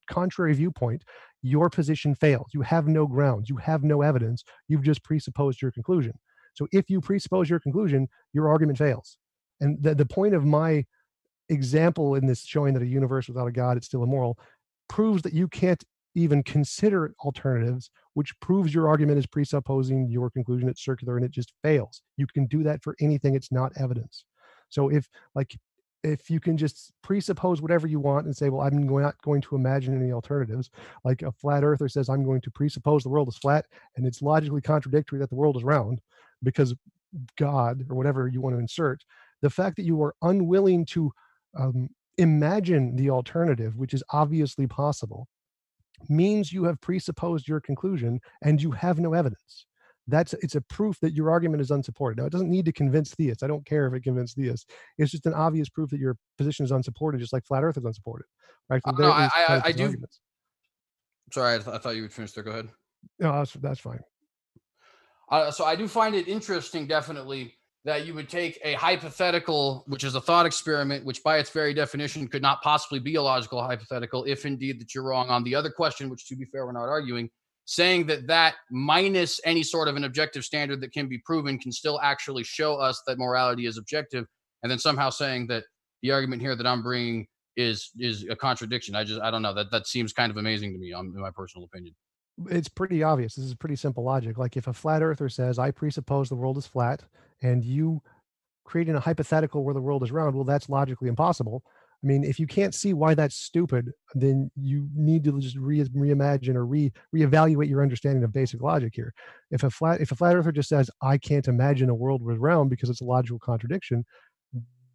contrary viewpoint, your position fails. You have no grounds. You have no evidence. You've just presupposed your conclusion. So if you presuppose your conclusion, your argument fails. And the point of my example in this showing that a universe without a God is still immoral proves that you can't even consider alternatives, which proves your argument is presupposing your conclusion it's circular and it just fails. You can do that for anything. It's not evidence. So if you can just presuppose whatever you want and say, well, I'm not going to imagine any alternatives, like a flat earther says, I'm going to presuppose the world is flat, and it's logically contradictory that the world is round because God, or whatever you want to insert, the fact that you are unwilling to imagine the alternative, which is obviously possible, means you have presupposed your conclusion and you have no evidence. It's a proof that your argument is unsupported. Now, it doesn't need to convince theists. I don't care if it convinces theists. It's just an obvious proof that your position is unsupported, just like flat Earth is unsupported. Right?
No, I do. Arguments. Sorry, I thought you would finish there. Go ahead.
No, that's fine.
So I do find it interesting, definitely, that you would take a hypothetical, which is a thought experiment, which by its very definition could not possibly be a logical hypothetical, if indeed that you're wrong on the other question, which, to be fair, we're not arguing, saying that minus any sort of an objective standard that can be proven can still actually show us that morality is objective, and then somehow saying that the argument here that I'm bringing is a contradiction. I don't know. That seems kind of amazing to me, in my personal opinion.
It's pretty obvious. This is pretty simple logic. Like if a flat earther says, I presuppose the world is flat, and you creating a hypothetical where the world is round, well, that's logically impossible. I mean, if you can't see why that's stupid, then you need to just reimagine or reevaluate your understanding of basic logic here. If a flat earther just says, I can't imagine a world was round because it's a logical contradiction,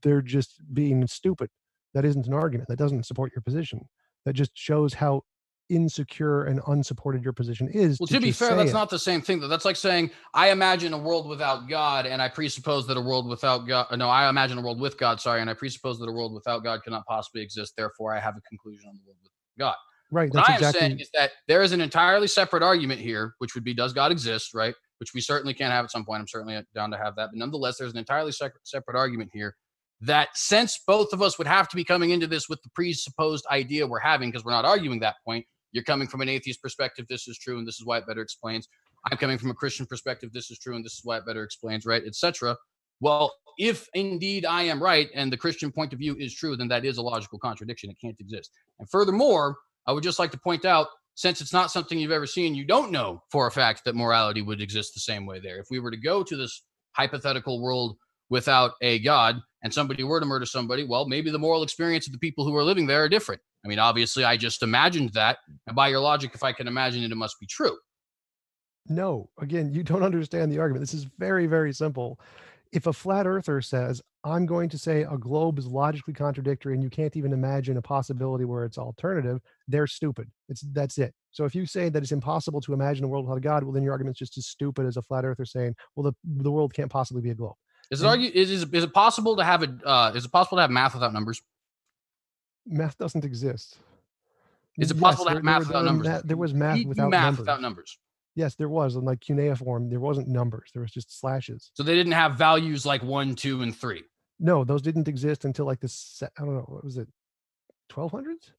they're just being stupid. That isn't an argument. That doesn't support your position. That just shows how insecure and unsupported your position is.
Well, to be fair, that's
it.
not the same thing, though. That's like saying, I imagine a world without God, and I presuppose that a world without God, no, I imagine a world with God, sorry, and I presuppose that a world without God cannot possibly exist. Therefore, I have a conclusion on the world with God.
Right.
What I am saying is that there is an entirely separate argument here, which would be, does God exist, right? Which we certainly can have at some point. I'm certainly down to have that. But nonetheless, there's an entirely separate argument here that, since both of us would have to be coming into this with the presupposed idea we're having, because we're not arguing that point. You're coming from an atheist perspective, this is true, and this is why it better explains. I'm coming from a Christian perspective, this is true, and this is why it better explains, right, etc. Well, if indeed I am right and the Christian point of view is true, then that is a logical contradiction. It can't exist. And furthermore, I would just like to point out, since it's not something you've ever seen, you don't know for a fact that morality would exist the same way there. If we were to go to this hypothetical world without a God and somebody were to murder somebody, well, maybe the moral experience of the people who are living there are different. I mean, obviously, I just imagined that. And by your logic, if I can imagine it, it must be true.
No, again, you don't understand the argument. This is very, very simple. If a flat earther says, I'm going to say a globe is logically contradictory and you can't even imagine a possibility where it's alternative, they're stupid. That's it. So if you say that it's impossible to imagine a world without a God, well, then your argument's just as stupid as a flat earther saying, well, the world can't possibly be a globe.
Is it possible to have math without numbers?
Math doesn't exist.
Is it possible to have math without numbers?
There was math without
numbers.
Yes, there was. In like cuneiform, there wasn't numbers. There was just slashes.
So they didn't have values like 1, 2, and 3.
No, those didn't exist until like I don't know, what was it, 1200s?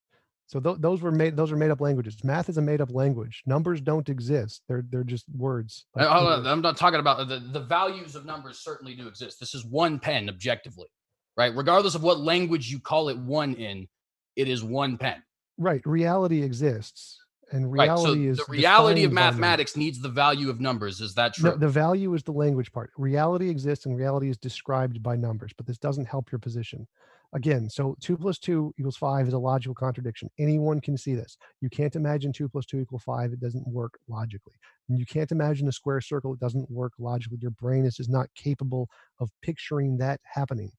So those were made up languages. Math is a made up language. Numbers don't exist. They're just words.
Like I'm not talking about the values of numbers. Certainly do exist. This is one pen objectively, right? Regardless of what language you call it one in, it is one pen.
Right. Reality exists. And reality is
the reality of mathematics needs the value of numbers. Is that true?
No, the value is the language part. Reality exists and reality is described by numbers, but this doesn't help your position. Again, so 2 + 2 = 5 is a logical contradiction. Anyone can see this. You can't imagine 2 + 2 = 5. It doesn't work logically. And you can't imagine a square circle. It doesn't work logically. Your brain is just not capable of picturing that happening.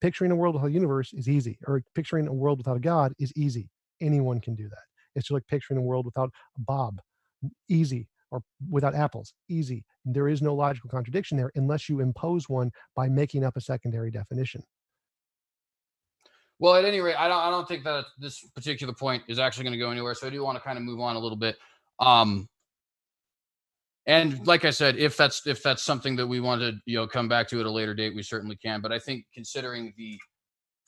Picturing a world without a universe is easy, or picturing a world without a God is easy. Anyone can do that. It's just like picturing a world without Bob, easy, or without apples, easy. There is no logical contradiction there unless you impose one by making up a secondary definition.
Well, at any rate, I don't think that this particular point is actually going to go anywhere. So I do want to kind of move on a little bit. And like I said, if that's something that we want to come back to at a later date, we certainly can. But I think, considering the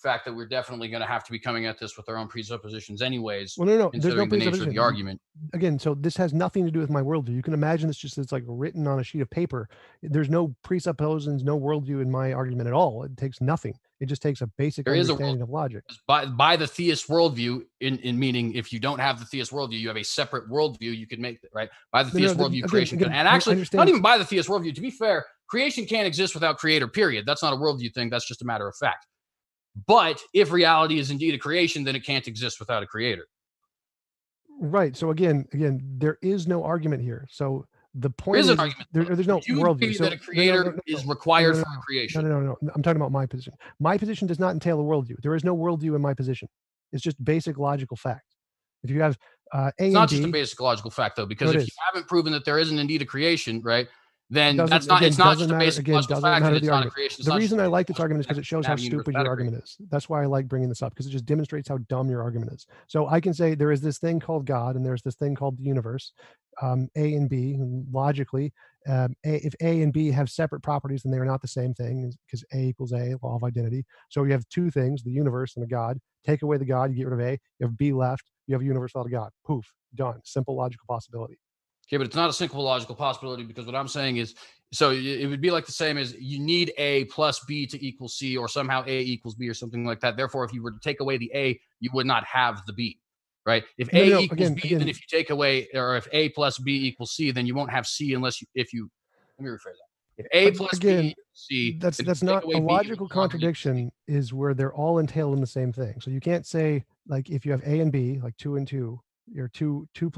fact that we're definitely going to have to be coming at this with our own presuppositions anyways.
Well, no, there's no
the nature of the argument.
Again, so this has nothing to do with my worldview. You can imagine this just as like written on a sheet of paper. There's no presuppositions, no worldview in my argument at all. It takes nothing. It just takes a basic understanding of logic.
By the theist worldview, in meaning, if you don't have the theist worldview, you have a separate worldview. You can make that, right? By the theist worldview, creation can, and actually, not even by the theist worldview. To be fair, creation can't exist without creator. Period. That's not a worldview thing. That's just a matter of fact. But if reality is indeed a creation, then it can't exist without a creator.
Right. So again, there is no argument here. So the point is, there's no worldview.
So that a creator is required for creation.
No. I'm talking about my position. My position does not entail a worldview. There is no worldview in my position. It's just basic logical fact. If you have
it's not just a basic logical fact, though, because if you haven't proven that there isn't indeed a creation, right? Then it's not just a basic logical fact that it's not a creation.
The reason I like this argument is because it shows how stupid your argument is. That's why I like bringing this up, because it just demonstrates how dumb your argument is. So I can say there is this thing called God and there's this thing called the universe, A and B, and logically, if A and B have separate properties, then they are not the same thing, because A = A, law of identity. So you have two things, the universe and a God. Take away the God, you get rid of A. You have B left, you have a universe without a God. Poof, done. Simple logical possibility.
Okay, but it's not a simple logical possibility, because what I'm saying is, so it would be like the same as you need A plus B to equal C, or somehow A = B or something like that. Therefore, if you were to take away the A, you would not have the B, right? If A equals B, then if you take away, or if A plus B = C, then you won't have C unless let me rephrase that. If A plus B equals C,
that's not a logical contradiction. Is where they're all entailed in the same thing. So you can't say, like, if you have A and B, like 2 and 2, you're 2 + 2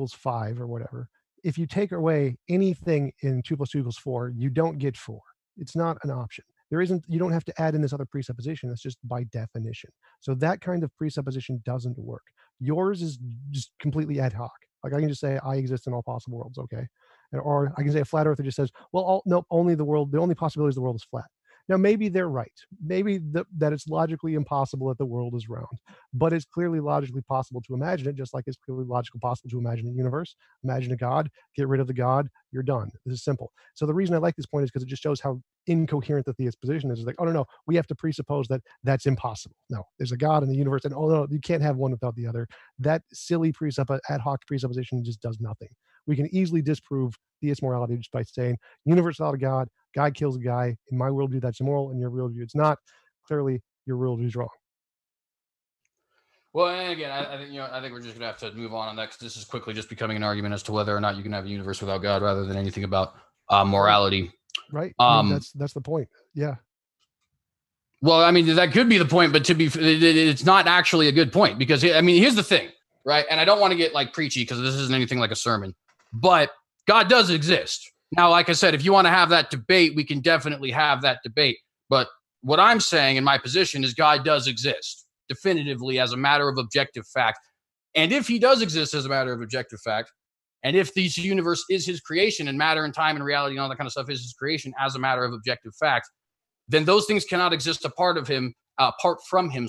= 5 or whatever. If you take away anything in 2 + 2 = 4, you don't get 4. It's not an option. You don't have to add in this other presupposition. It's just by definition. So that kind of presupposition doesn't work. Yours is just completely ad hoc. Like I can just say I exist in all possible worlds, okay? Or I can say a flat earther just says, well, no, only the only possibility is the world is flat. Now, maybe they're right. Maybe that it's logically impossible that the world is round, but it's clearly logically possible to imagine it, just like it's clearly logically possible to imagine a universe, imagine a God, get rid of the God, you're done. This is simple. So the reason I like this point is because it just shows how incoherent the theist position is. It's like, oh, no, we have to presuppose that that's impossible. No, there's a God in the universe, and oh, no, you can't have one without the other. That silly ad hoc presupposition just does nothing. We can easily disprove theist morality just by saying universe without a God, guy kills a guy. In my worldview, that's immoral. In your worldview, it's not. Clearly, your worldview is wrong.
Well, and again, I think we're just gonna have to move on that because this is quickly just becoming an argument as to whether or not you can have a universe without God, rather than anything about morality.
Right. I mean, that's the point. Yeah.
Well, I mean, that could be the point, but it's not actually a good point because I mean, here's the thing, right? And I don't want to get like preachy because this isn't anything like a sermon, but God does exist. Now, like I said, if you want to have that debate, we can definitely have that debate. But what I'm saying in my position is God does exist definitively as a matter of objective fact. And if he does exist as a matter of objective fact, and if this universe is his creation and matter and time and reality and all that kind of stuff is his creation as a matter of objective fact, then those things cannot exist apart from him,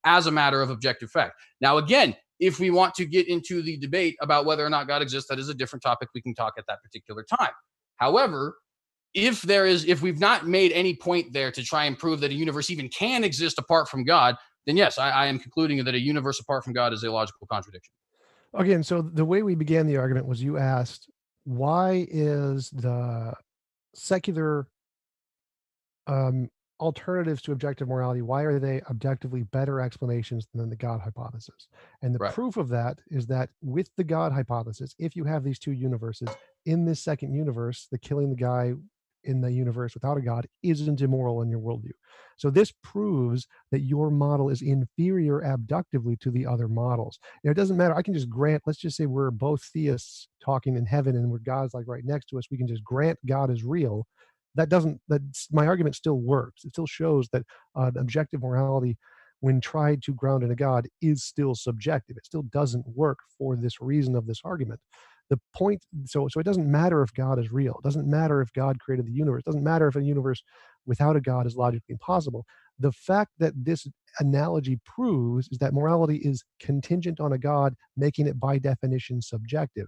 as a matter of objective fact. Now, again, if we want to get into the debate about whether or not God exists, that is a different topic. We can talk at that particular time. However, if we've not made any point there to try and prove that a universe even can exist apart from God, then yes, I am concluding that a universe apart from God is a logical contradiction.
Again, so the way we began the argument was you asked, why is the secular alternatives to objective morality, why are they objectively better explanations than the God hypothesis? And the proof of that is that with the God hypothesis, if you have these two universes, in this second universe, the killing the guy in the universe without a God isn't immoral in your worldview. So this proves that your model is inferior abductively to the other models. It doesn't matter. I can just grant, let's just say we're both theists talking in heaven and where God's like right next to us. We can just grant God is real. My argument still works. It still shows that objective morality, when tried to ground in a God, is still subjective. It still doesn't work for this reason of this argument. The point, so it doesn't matter if God is real. It doesn't matter if God created the universe. It doesn't matter if a universe without a God is logically impossible. The fact that this analogy proves is that morality is contingent on a God, making it by definition subjective.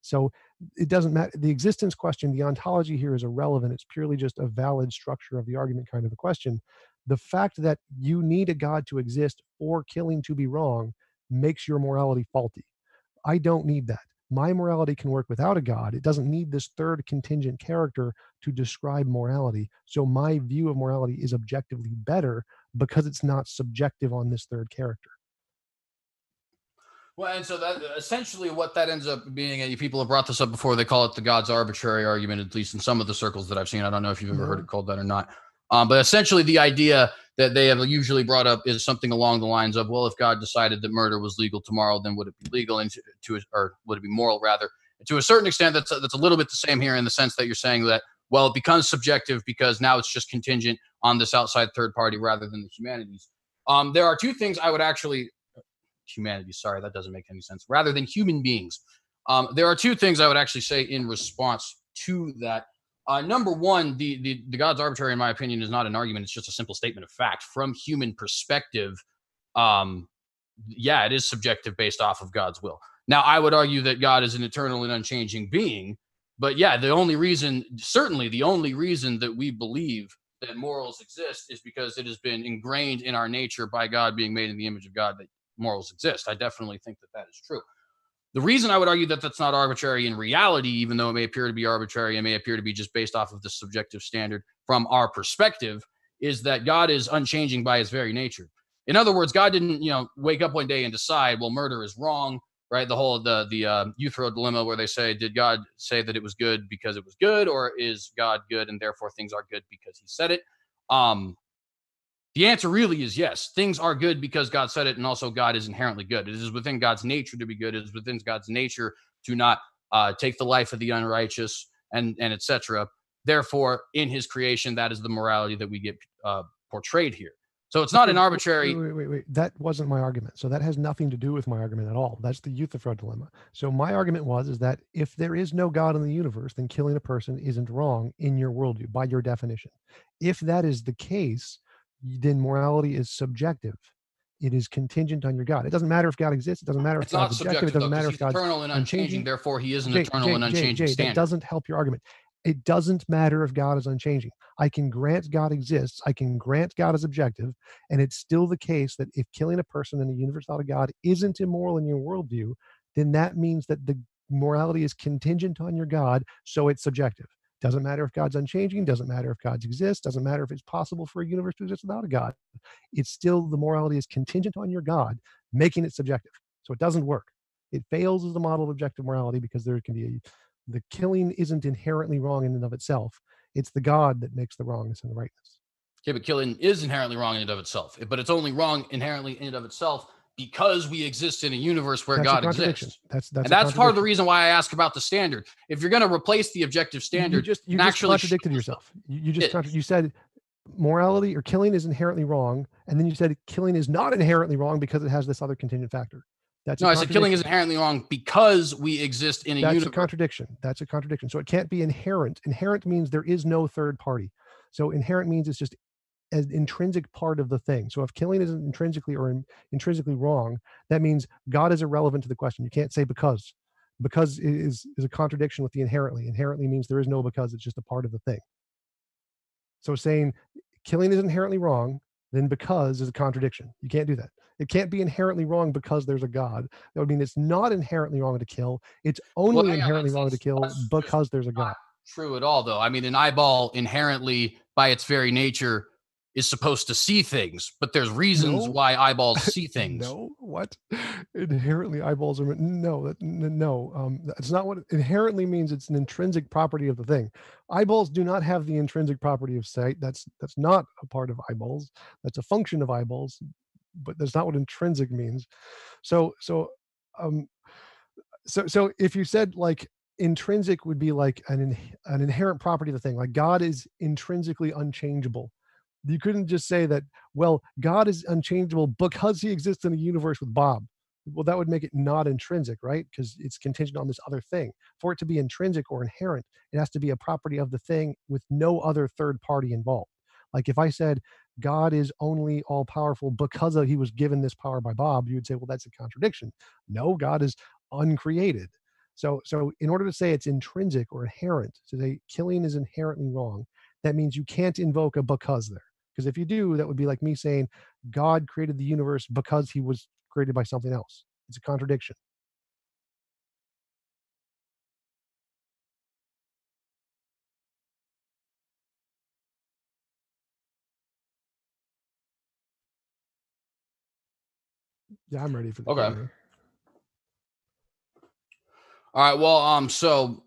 So it doesn't matter. The existence question, the ontology here is irrelevant. It's purely just a valid structure of the argument kind of a question. The fact that you need a God to exist or killing to be wrong makes your morality faulty. I don't need that. My morality can work without a God. It doesn't need this third contingent character to describe morality. So my view of morality is objectively better because it's not subjective on this third character.
Well, and so that essentially what that ends up being, and people have brought this up before, they call it the God's arbitrary argument, at least in some of the circles that I've seen. I don't know if you've ever heard it called that or not. But essentially the idea that they have usually brought up is something along the lines of, well, if God decided that murder was legal tomorrow, then would it be legal or would it be moral rather? And to a certain extent, that's a little bit the same here in the sense that you're saying that, well, it becomes subjective because now it's just contingent on this outside third party rather than the humanities. There are two things I would actually humanity. Sorry, that doesn't make any sense. Rather than human beings. There are two things I would actually say in response to that. Number one, the God's arbitrary, in my opinion, is not an argument. It's just a simple statement of fact. From human perspective, it is subjective based off of God's will. Now, I would argue that God is an eternal and unchanging being. But the only reason that we believe that morals exist is because it has been ingrained in our nature by God being made in the image of God that morals exist. I definitely think that is true. The reason I would argue that that's not arbitrary in reality, even though it may appear to be arbitrary and may appear to be just based off of the subjective standard from our perspective, is that God is unchanging by his very nature. In other words, God didn't, wake up one day and decide, well, murder is wrong, right? The whole, the Euthyphro dilemma where they say, did God say that it was good because it was good, or is God good and therefore things are good because he said it? The answer really is yes. Things are good because God said it, and also God is inherently good. It is within God's nature to be good. It is within God's nature to not take the life of the unrighteous and etc. Therefore, in his creation, that is the morality that we get portrayed here. So it's not an arbitrary.
Wait. That wasn't my argument. So that has nothing to do with my argument at all. That's the Euthyphro dilemma. So my argument is that if there is no God in the universe, then killing a person isn't wrong in your worldview by your definition. If that is the case, then morality is subjective. It is contingent on your God. It doesn't matter if God exists. It doesn't matter if
It's not
God's objective.
subjective,
It doesn't
though,
matter
'cause
if
he's
God's
eternal and unchanging. Therefore, he is an eternal and unchanging standard.
That doesn't help your argument. It doesn't matter if God is unchanging. I can grant God exists. I can grant God is objective. And it's still the case that if killing a person in a universe without a God isn't immoral in your worldview, then that means that the morality is contingent on your God. So it's subjective. Doesn't matter if God's unchanging. Doesn't matter if God exists. Doesn't matter if it's possible for a universe to exist without a God. It's still the morality is contingent on your God, making it subjective. So it doesn't work. It fails as a model of objective morality because there can be the killing isn't inherently wrong in and of itself. It's the God that makes the wrongness and the rightness.
Okay, but killing is inherently wrong in and of itself. But it's only wrong inherently in and of itself because we exist in a universe where God exists. That's part of the reason why I ask about the standard. If you're going to replace the objective standard,
you just contradicted yourself. You said morality or killing is inherently wrong, and then you said killing is not inherently wrong because it has this other contingent factor.
I said killing is inherently wrong because we exist in a universe.
That's a contradiction. That's a contradiction. So it can't be inherent. Inherent means there is no third party. So inherent means it's just an intrinsic part of the thing. So if killing isn't intrinsically wrong, that means God is irrelevant to the question. You can't say because. Because is a contradiction with the inherently. Inherently means there is no because, it's just a part of the thing. So saying killing is inherently wrong, then because is a contradiction. You can't do that. It can't be inherently wrong because there's a God. That would mean it's not inherently wrong to kill. It's only inherently wrong to kill because there's a God.
True at all, though. I mean, an eyeball inherently, by its very nature, is supposed to see things, but there's reasons why eyeballs see things.
No, what? Inherently, eyeballs are no. That's not what inherently means. It's an intrinsic property of the thing. Eyeballs do not have the intrinsic property of sight. That's not a part of eyeballs. That's a function of eyeballs, but that's not what intrinsic means. So if you said like intrinsic would be like an inherent property of the thing, like God is intrinsically unchangeable. You couldn't just say that, well, God is unchangeable because he exists in a universe with Bob. Well, that would make it not intrinsic, right? Because it's contingent on this other thing. For it to be intrinsic or inherent, it has to be a property of the thing with no other third party involved. Like if I said God is only all powerful because he was given this power by Bob, you would say, well, that's a contradiction. No, God is uncreated. So in order to say it's intrinsic or inherent, to say killing is inherently wrong, that means you can't invoke a because there. Because if you do, that would be like me saying God created the universe because he was created by something else. It's a contradiction. Yeah, I'm ready for the
okay. Q&A. All right. Well, so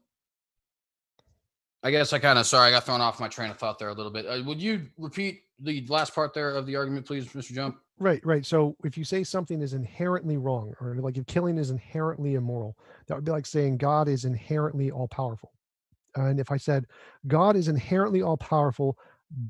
I guess I got thrown off my train of thought there a little bit. Would you repeat the last part there of the argument, please, Mr. Jump?
Right. So if you say something is inherently wrong, or like if killing is inherently immoral, that would be like saying God is inherently all powerful. And if I said God is inherently all powerful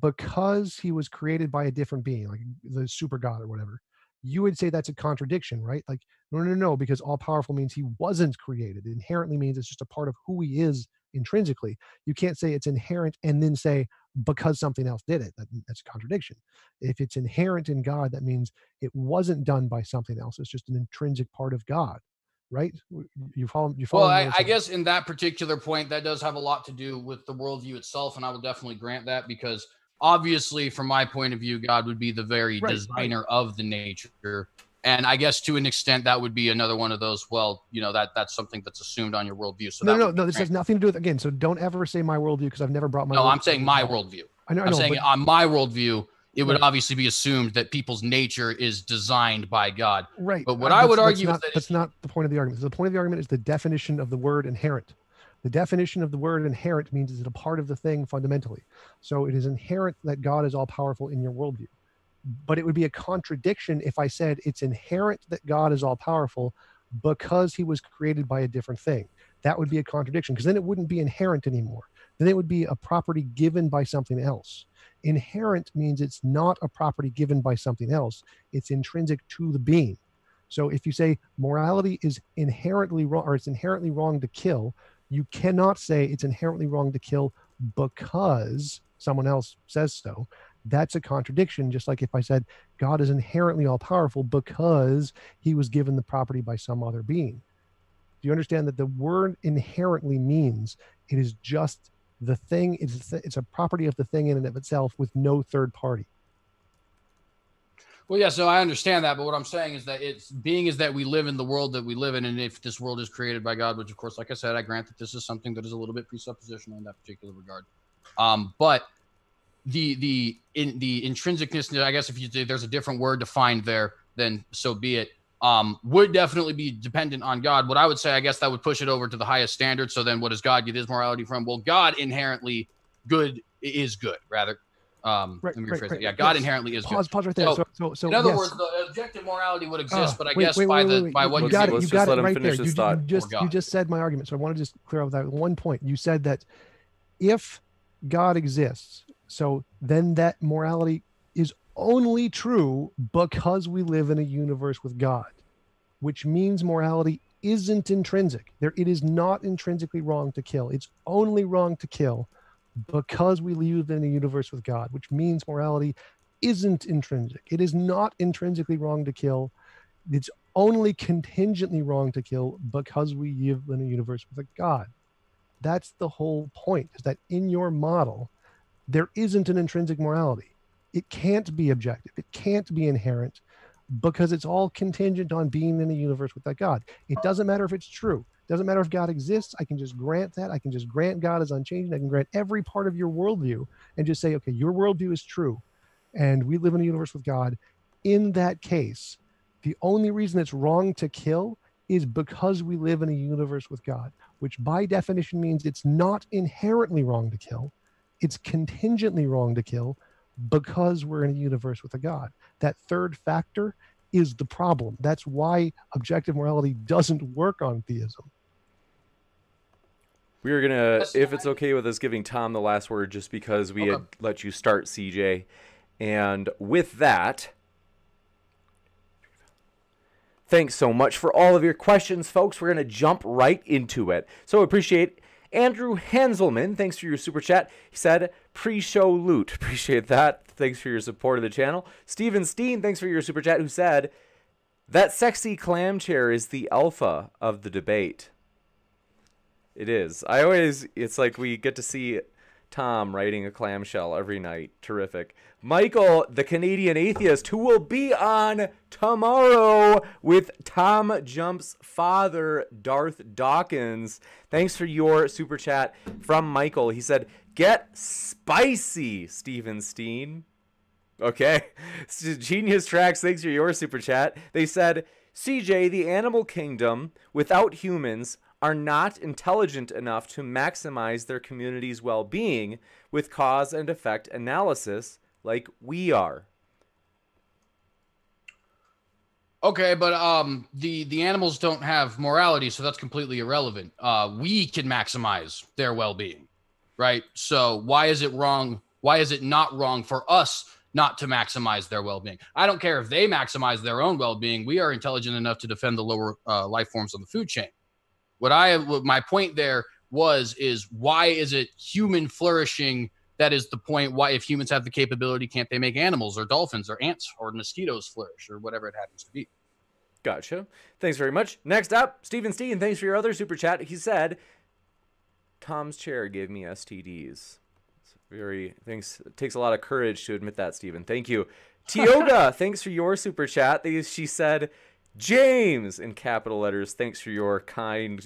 because he was created by a different being, like the super God or whatever, you would say that's a contradiction, right? Like, no, because all powerful means he wasn't created. It inherently means it's just a part of who he is intrinsically. You can't say it's inherent and then say because something else did it. That's a contradiction. If it's inherent in God, that means it wasn't done by something else. It's just an intrinsic part of God, right? You follow.
Well, I guess in that particular point, that does have a lot to do with the worldview itself, and I will definitely grant that because obviously, from my point of view, God would be the very designer of the nature. And I guess to an extent, that would be another one of those, well, that's something that's assumed on your worldview. So
no, this has nothing to do with, again, so don't ever say my worldview because I've never brought my worldview.
No, I'm saying my worldview. I'm saying on my worldview, it would obviously be assumed that people's nature is designed by God.
Right.
But what I would argue is
that's not the point of the argument. So the point of the argument is the definition of the word inherent. The definition of the word inherent means it's a part of the thing fundamentally. So it is inherent that God is all powerful in your worldview. But it would be a contradiction if I said it's inherent that God is all powerful because he was created by a different thing. That would be a contradiction because then it wouldn't be inherent anymore. Then it would be a property given by something else. Inherent means it's not a property given by something else. It's intrinsic to the being. So if you say morality is inherently wrong, or it's inherently wrong to kill, you cannot say it's inherently wrong to kill because someone else says so. That's a contradiction. Just like if I said God is inherently all powerful because he was given the property by some other being. Do you understand that the word inherently means it is just the thing, it's a property of the thing in and of itself with no third party?
Well, yeah, so I understand that, but what I'm saying is that is that we live in the world that we live in, and if this world is created by God, which of course, like I said, I grant that this is something that is a little bit presuppositional in that particular regard. But the intrinsicness, I guess if there's a different word defined there, then so be it. Would definitely be dependent on God. What I would say, I guess that would push it over to the highest standard. So then what does God get his morality from? Well, God inherently is good, rather. Let me rephrase that. Yeah, God inherently is
pause,
good.
Pause right there.
So in other words, the objective morality would exist, but I guess by what
you got it,
let's
you got
just
it
let him
right
finish
there.
his thought.
You just said my argument. So I want to just clear up that one point. You said that if God exists, so then that morality is only true because we live in a universe with God, which means morality isn't intrinsic. It is not intrinsically wrong to kill. It's only wrong to kill because we live in a universe with God, which means morality isn't intrinsic. It is not intrinsically wrong to kill. It's only contingently wrong to kill because we live in a universe with a God. That's the whole point, is that in your model, there isn't an intrinsic morality. It can't be objective. It can't be inherent because it's all contingent on being in a universe with that God. It doesn't matter if it's true. It doesn't matter if God exists. I can just grant that. I can just grant God is unchanging. I can grant every part of your worldview and just say, okay, your worldview is true and we live in a universe with God. In that case, the only reason it's wrong to kill is because we live in a universe with God, which by definition means it's not inherently wrong to kill. It's contingently wrong to kill because we're in a universe with a God. That third factor is the problem. That's why objective morality doesn't work on theism.
We are gonna, if it's okay with us, giving Tom the last word just because we had let you start, CJ. And with that, thanks so much for all of your questions, folks. We're gonna jump right into it. So appreciate Andrew Hanselman, thanks for your super chat. He said, pre-show loot. Appreciate that. Thanks for your support of the channel. Steven Steen, thanks for your super chat, who said, that sexy clam chair is the alpha of the debate. It is. It's like we get to see Tom riding a clamshell every night. Terrific. Michael, the Canadian atheist, who will be on tomorrow with TJump's father, Darth Dawkins. Thanks for your super chat from Michael. He said, get spicy, Steven Steen. Okay. Genius Tracks, thanks for your super chat. They said, CJ, the animal kingdom without humans are not intelligent enough to maximize their community's well-being with cause and effect analysis like we are.
Okay, but the animals don't have morality, so that's completely irrelevant. We can maximize their well-being, right? So why is it wrong? Why is it not wrong for us not to maximize their well-being? I don't care if they maximize their own well-being. We are intelligent enough to defend the lower life forms on the food chain. What my point there is why is it human flourishing? That is the point. Why, if humans have the capability, can't they make animals or dolphins or ants or mosquitoes flourish or whatever it happens to be?
Gotcha. Thanks very much. Next up, Steven Steen, thanks for your other super chat. He said, Tom's chair gave me STDs. Thanks. It takes a lot of courage to admit that, Steven. Thank you. Tioga, thanks for your super chat. She said, James, in capital letters, thanks for your kind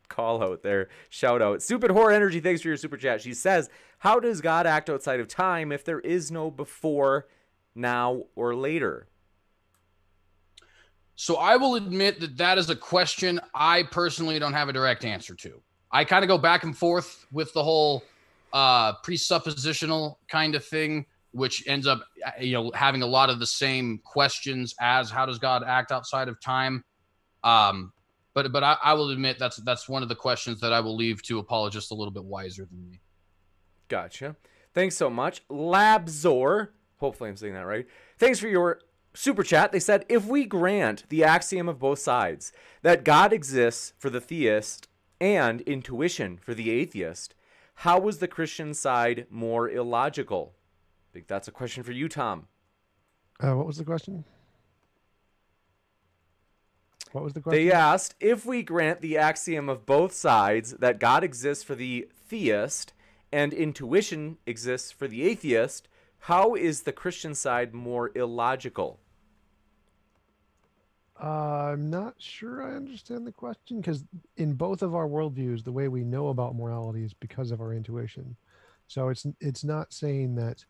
call out there. Shout out. Stupid Horror Energy, thanks for your super chat. She says, how does God act outside of time if there is no before, now, or later?
So I will admit that is a question I personally don't have a direct answer to. I kind of go back and forth with the whole presuppositional kind of thing, which ends up, having a lot of the same questions as how does God act outside of time? But I will admit that's one of the questions that I will leave to apologists a little bit wiser than me.
Gotcha. Thanks so much. Labzor, hopefully I'm saying that right. Thanks for your super chat. They said, if we grant the axiom of both sides, that God exists for the theist and intuition for the atheist, how is the Christian side more illogical? I think that's a question for you, Tom.
What was the question? What was the question?
They asked, if we grant the axiom of both sides, that God exists for the theist and intuition exists for the atheist, how is the Christian side more illogical?
I'm not sure I understand the question, because in both of our worldviews, the way we know about morality is because of our intuition. So it's not saying that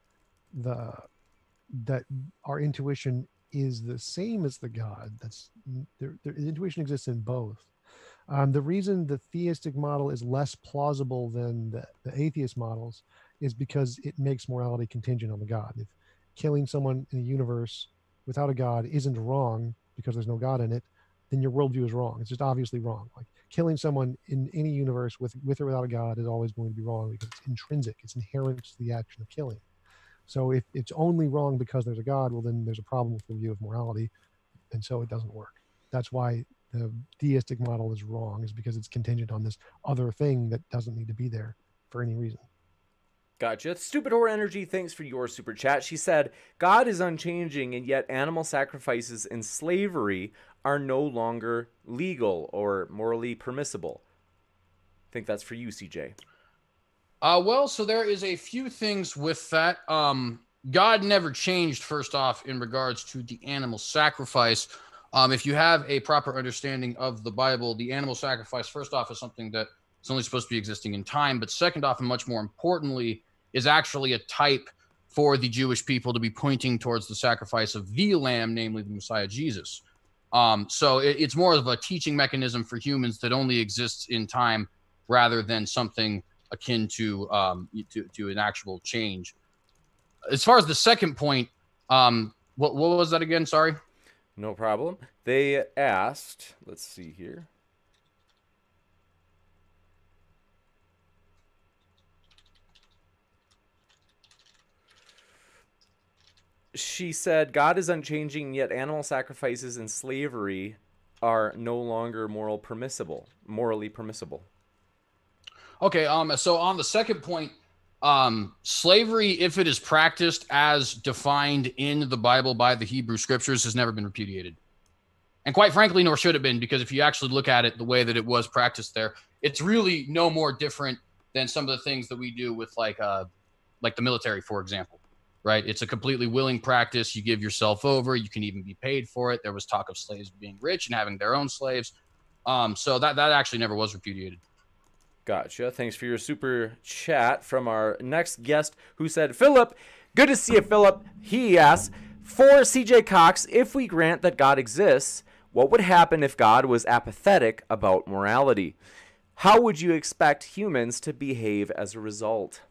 that our intuition is the same as the God. That's the intuition exists in both. The reason the theistic model is less plausible than the atheist models is because it makes morality contingent on the God. If killing someone in the universe without a God isn't wrong because there's no God in it, then your worldview is wrong. It's just obviously wrong. Like killing someone in any universe with or without a God is always going to be wrong because it's intrinsic. It's inherent to the action of killing. So if it's only wrong because there's a God, well, then there's a problem with the view of morality, and so it doesn't work. That's why the theistic model is wrong, is because it's contingent on this other thing that doesn't need to be there for any reason.
Gotcha. Stupid Whore Energy, thanks for your super chat. She said, God is unchanging, and yet animal sacrifices and slavery are no longer legal or morally permissible. I think that's for you, CJ.
Well, so there is a few things with that. God never changed, first off, in regards to the animal sacrifice. If you have a proper understanding of the Bible, the animal sacrifice, first off, is something that it's only supposed to be existing in time. But second off, and much more importantly, is actually a type for the Jewish people to be pointing towards the sacrifice of the Lamb, namely the Messiah Jesus. So it's more of a teaching mechanism for humans that only exists in time rather than something akin to an actual change. As far as the second point, what was that again? Sorry.
No problem. They asked, let's see here. She said, God is unchanging, yet animal sacrifices and slavery are no longer morally permissible.
Okay, so on the second point, slavery, if it is practiced as defined in the Bible by the Hebrew scriptures, has never been repudiated. And quite frankly, nor should it have been, because if you actually look at it the way that it was practiced there, it's really no more different than some of the things that we do with like the military, for example, right? It's a completely willing practice. You give yourself over. You can even be paid for it. There was talk of slaves being rich and having their own slaves. So that actually never was repudiated.
Gotcha. Thanks for your super chat from our next guest who said, Philip, good to see you, Philip. He asks, for CJ Cox, if we grant that God exists, what would happen if God was apathetic about morality? How would you expect humans to behave as a result?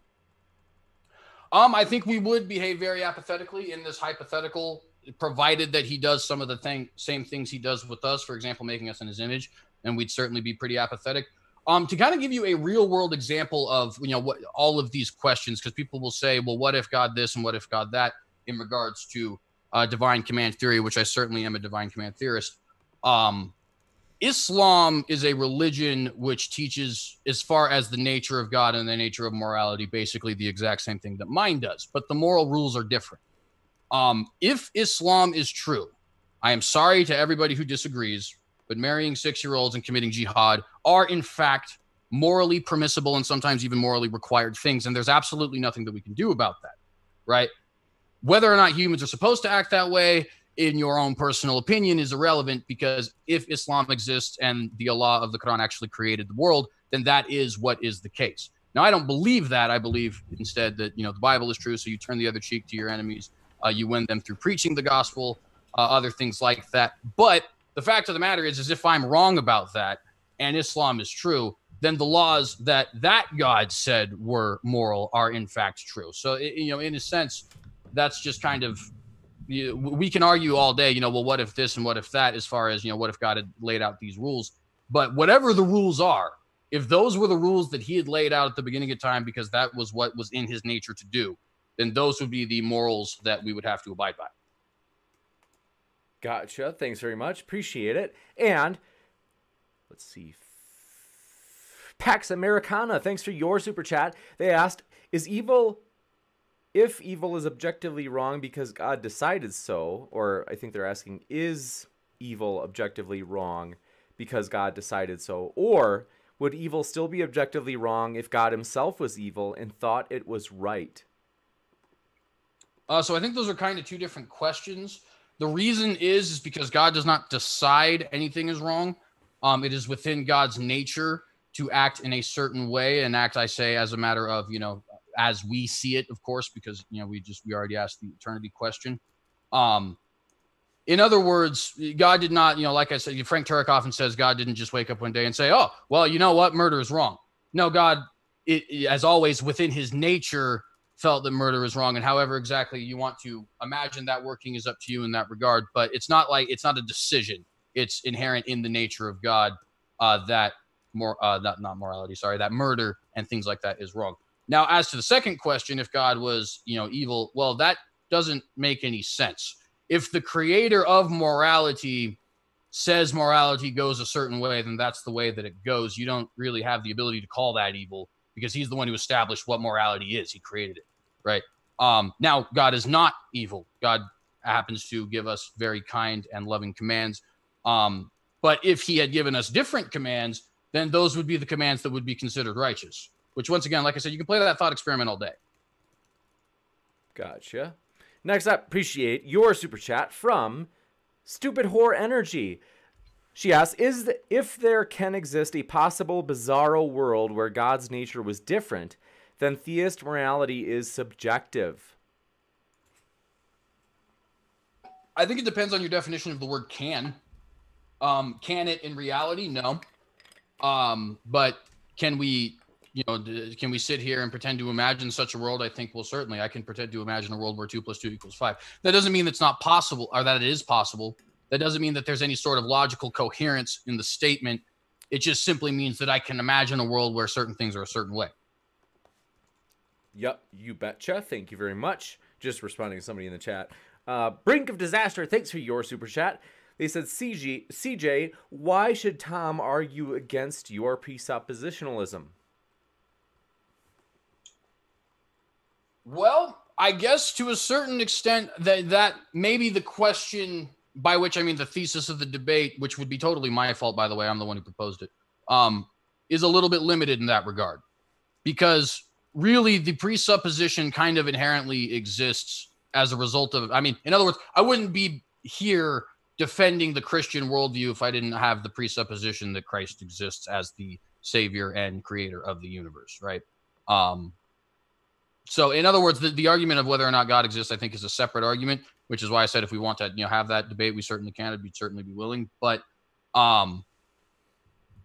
I think we would behave very apathetically in this hypothetical, provided that he does some of the same things he does with us, for example, making us in his image, and we'd certainly be pretty apathetic. To kind of give you a real world example of, what all of these questions, because people will say, well, what if God this and what if God that in regards to divine command theory, which I certainly am a divine command theorist. Islam is a religion which teaches, as far as the nature of God and the nature of morality, basically the exact same thing that mine does, but the moral rules are different. If Islam is true, I am sorry to everybody who disagrees, but marrying 6-year-olds and committing jihad are, in fact, morally permissible and sometimes even morally required things. And there's absolutely nothing that we can do about that, right? Whether or not humans are supposed to act that way, in your own personal opinion, is irrelevant, because if Islam exists and the Allah of the Quran actually created the world, then that is what is the case. Now, I don't believe that. I believe instead that, the Bible is true. So you turn the other cheek to your enemies. You win them through preaching the gospel, other things like that. But the fact of the matter is if I'm wrong about that and Islam is true, then the laws that God said were moral are in fact true. So, in a sense, that's just kind of, we can argue all day, well, what if this and what if that, as far as, what if God had laid out these rules? But whatever the rules are, if those were the rules that he had laid out at the beginning of time, because that was what was in his nature to do, then those would be the morals that we would have to abide by.
Gotcha. Thanks very much. Appreciate it. And let's see. Pax Americana, thanks for your super chat. They asked, if evil is objectively wrong because God decided so, or I think they're asking, is evil objectively wrong because God decided so, or would evil still be objectively wrong if God himself was evil and thought it was right?
So I think those are kind of two different questions. The reason is because God does not decide anything is wrong. It is within God's nature to act in a certain way, and act, I say, as a matter of, as we see it, of course, because, we already asked the eternity question. In other words, God did not, like I said, Frank Turek often says God didn't just wake up one day and say, oh, well, you know what? Murder is wrong. No, God, as always, within his nature, felt that murder is wrong. And however exactly you want to imagine that working is up to you in that regard. But it's not a decision. It's inherent in the nature of God that murder and things like that is wrong. Now, as to the second question, if God was, evil, well, that doesn't make any sense. If the creator of morality says morality goes a certain way, then that's the way that it goes. You don't really have the ability to call that evil because he's the one who established what morality is. He created it, right? Now, God is not evil. God happens to give us very kind and loving commands. But if he had given us different commands, then those would be the commands that would be considered righteous, which, once again, like I said, you can play that thought experiment all day.
Gotcha. Next up, appreciate your super chat from Stupid Whore Energy. She asks, if there can exist a possible bizarro world where God's nature was different, then theist morality is subjective.
I think it depends on your definition of the word can. Can it in reality? No. But can we sit here and pretend to imagine such a world? I think, well, certainly I can pretend to imagine a world where 2 + 2 = 5. That doesn't mean that's not possible, or that it is possible. That doesn't mean that there's any sort of logical coherence in the statement. It just simply means that I can imagine a world where certain things are a certain way.
Yep, you betcha. Thank you very much. Just responding to somebody in the chat. Brink of Disaster, thanks for your super chat. They said, CJ, why should Tom argue against your presuppositionalism?
Well, I guess to a certain extent that maybe the question, by which I mean the thesis of the debate, which would be totally my fault, by the way, I'm the one who proposed it, is a little bit limited in that regard. Because really the presupposition kind of inherently exists as a result of, in other words, I wouldn't be here defending the Christian worldview if I didn't have the presupposition that Christ exists as the savior and creator of the universe, right? So in other words, the argument of whether or not God exists, I think, is a separate argument, which is why I said if we want to have that debate, we certainly can. We'd certainly be willing. But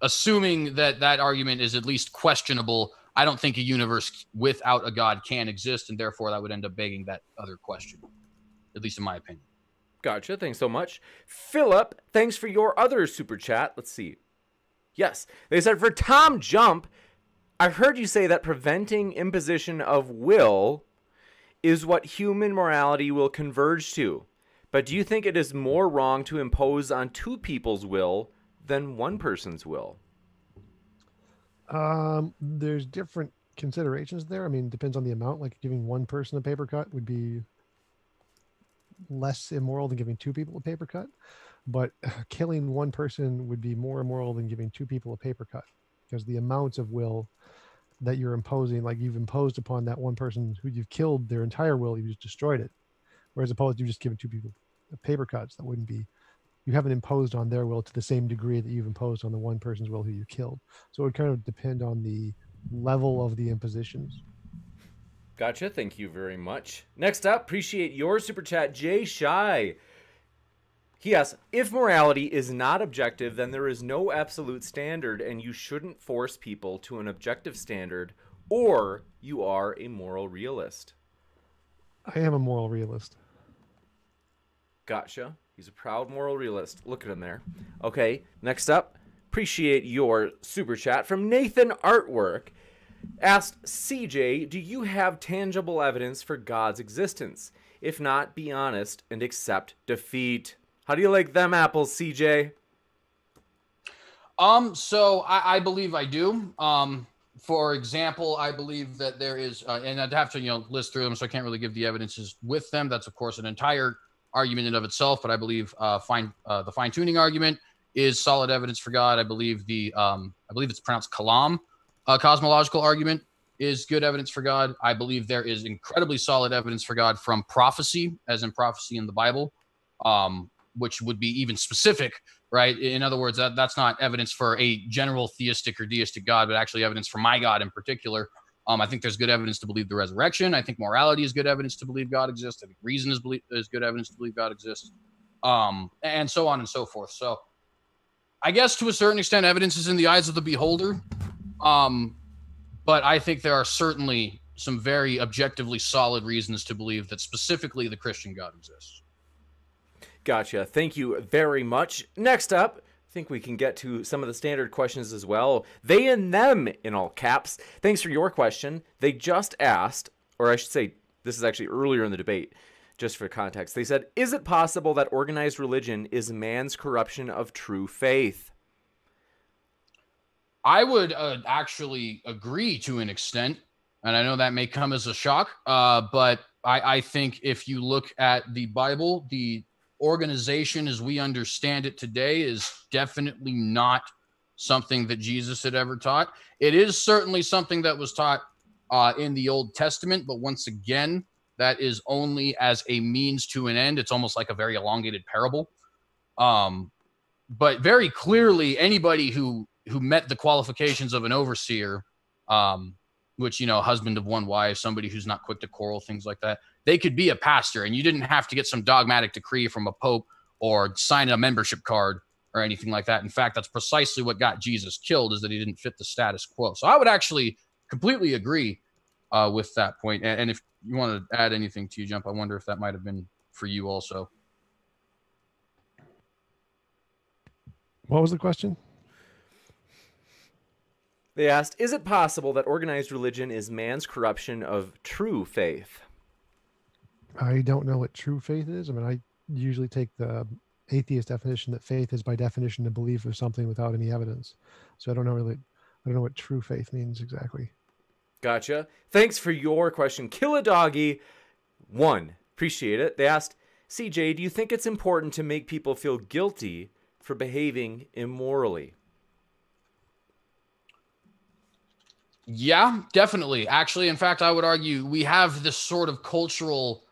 assuming that argument is at least questionable, I don't think a universe without a God can exist, and therefore that would end up begging that other question, at least in my opinion.
Gotcha. Thanks so much. Philip, thanks for your other super chat. Let's see. Yes. They said, for TJump, I've heard you say that preventing imposition of will is what human morality will converge to. But do you think it is more wrong to impose on two people's will than one person's will?
There's different considerations there. It depends on the amount. Like giving one person a paper cut would be less immoral than giving two people a paper cut. But killing one person would be more immoral than giving two people a paper cut, because the amounts of will that you're imposing, like you've imposed upon that one person who you've killed their entire will, you just destroyed it. Whereas opposed to just giving two people paper cuts, that wouldn't be, you haven't imposed on their will to the same degree that you've imposed on the one person's will who you killed. So it would kind of depend on the level of the impositions.
Gotcha. Thank you very much. Next up, appreciate your super chat, Jay Shy. He asks, if morality is not objective, then there is no absolute standard, and you shouldn't force people to an objective standard, or you are a moral realist.
I am a moral realist.
Gotcha. He's a proud moral realist. Look at him there. Okay, next up, Appreciate your super chat. From Nathan Artwork, asked, CJ, do you have tangible evidence for God's existence? If not, be honest and accept defeat. How do you like them apples, CJ?
So I believe I do. For example, I believe that there is, and I'd have to, list through them, so I can't really give the evidences with them. That's, of course, an entire argument in of itself, but I believe the fine-tuning argument is solid evidence for God. I believe I believe it's pronounced kalam, cosmological argument is good evidence for God. I believe there is incredibly solid evidence for God from prophecy, as in prophecy in the Bible, which would be even specific, right? In other words, that's not evidence for a general theistic or deistic God, but actually evidence for my God in particular. I think there's good evidence to believe the resurrection. I think morality is good evidence to believe God exists. I think reason is good evidence to believe God exists, and so on and so forth. So I guess to a certain extent, evidence is in the eyes of the beholder. But I think there are certainly some very objectively solid reasons to believe that specifically the Christian God exists.
Gotcha. Thank you very much. Next up, I think we can get to some of the standard questions as well. They and them in all caps. Thanks for your question. They just asked, or I should say, this is actually earlier in the debate, just for context. They said, is it possible that organized religion is man's corruption of true faith?
I would actually agree to an extent, and I know that may come as a shock, but I think if you look at the Bible, the organization as we understand it today is definitely not something that Jesus had ever taught. It is certainly something that was taught in the Old Testament, but once again, that is only as a means to an end. It's almost like a very elongated parable. But very clearly, anybody who met the qualifications of an overseer, which, husband of one wife, somebody who's not quick to quarrel, things like that, they could be a pastor, and you didn't have to get some dogmatic decree from a pope or sign a membership card or anything like that. In fact, that's precisely what got Jesus killed, is that he didn't fit the status quo. So I would actually completely agree with that point. And if you want to add anything to TJump, I wonder if that might have been for you also.
What was the question?
They asked, is it possible that organized religion is man's corruption of true faith?
I don't know what true faith is. I mean, I usually take the atheist definition that faith is by definition a belief of something without any evidence. So I don't know what true faith means exactly.
Gotcha. Thanks for your question. Kill a Doggy 1. Appreciate it. They asked, CJ, do you think it's important to make people feel guilty for behaving immorally?
Yeah, definitely. Actually, in fact, I would argue we have this sort of cultural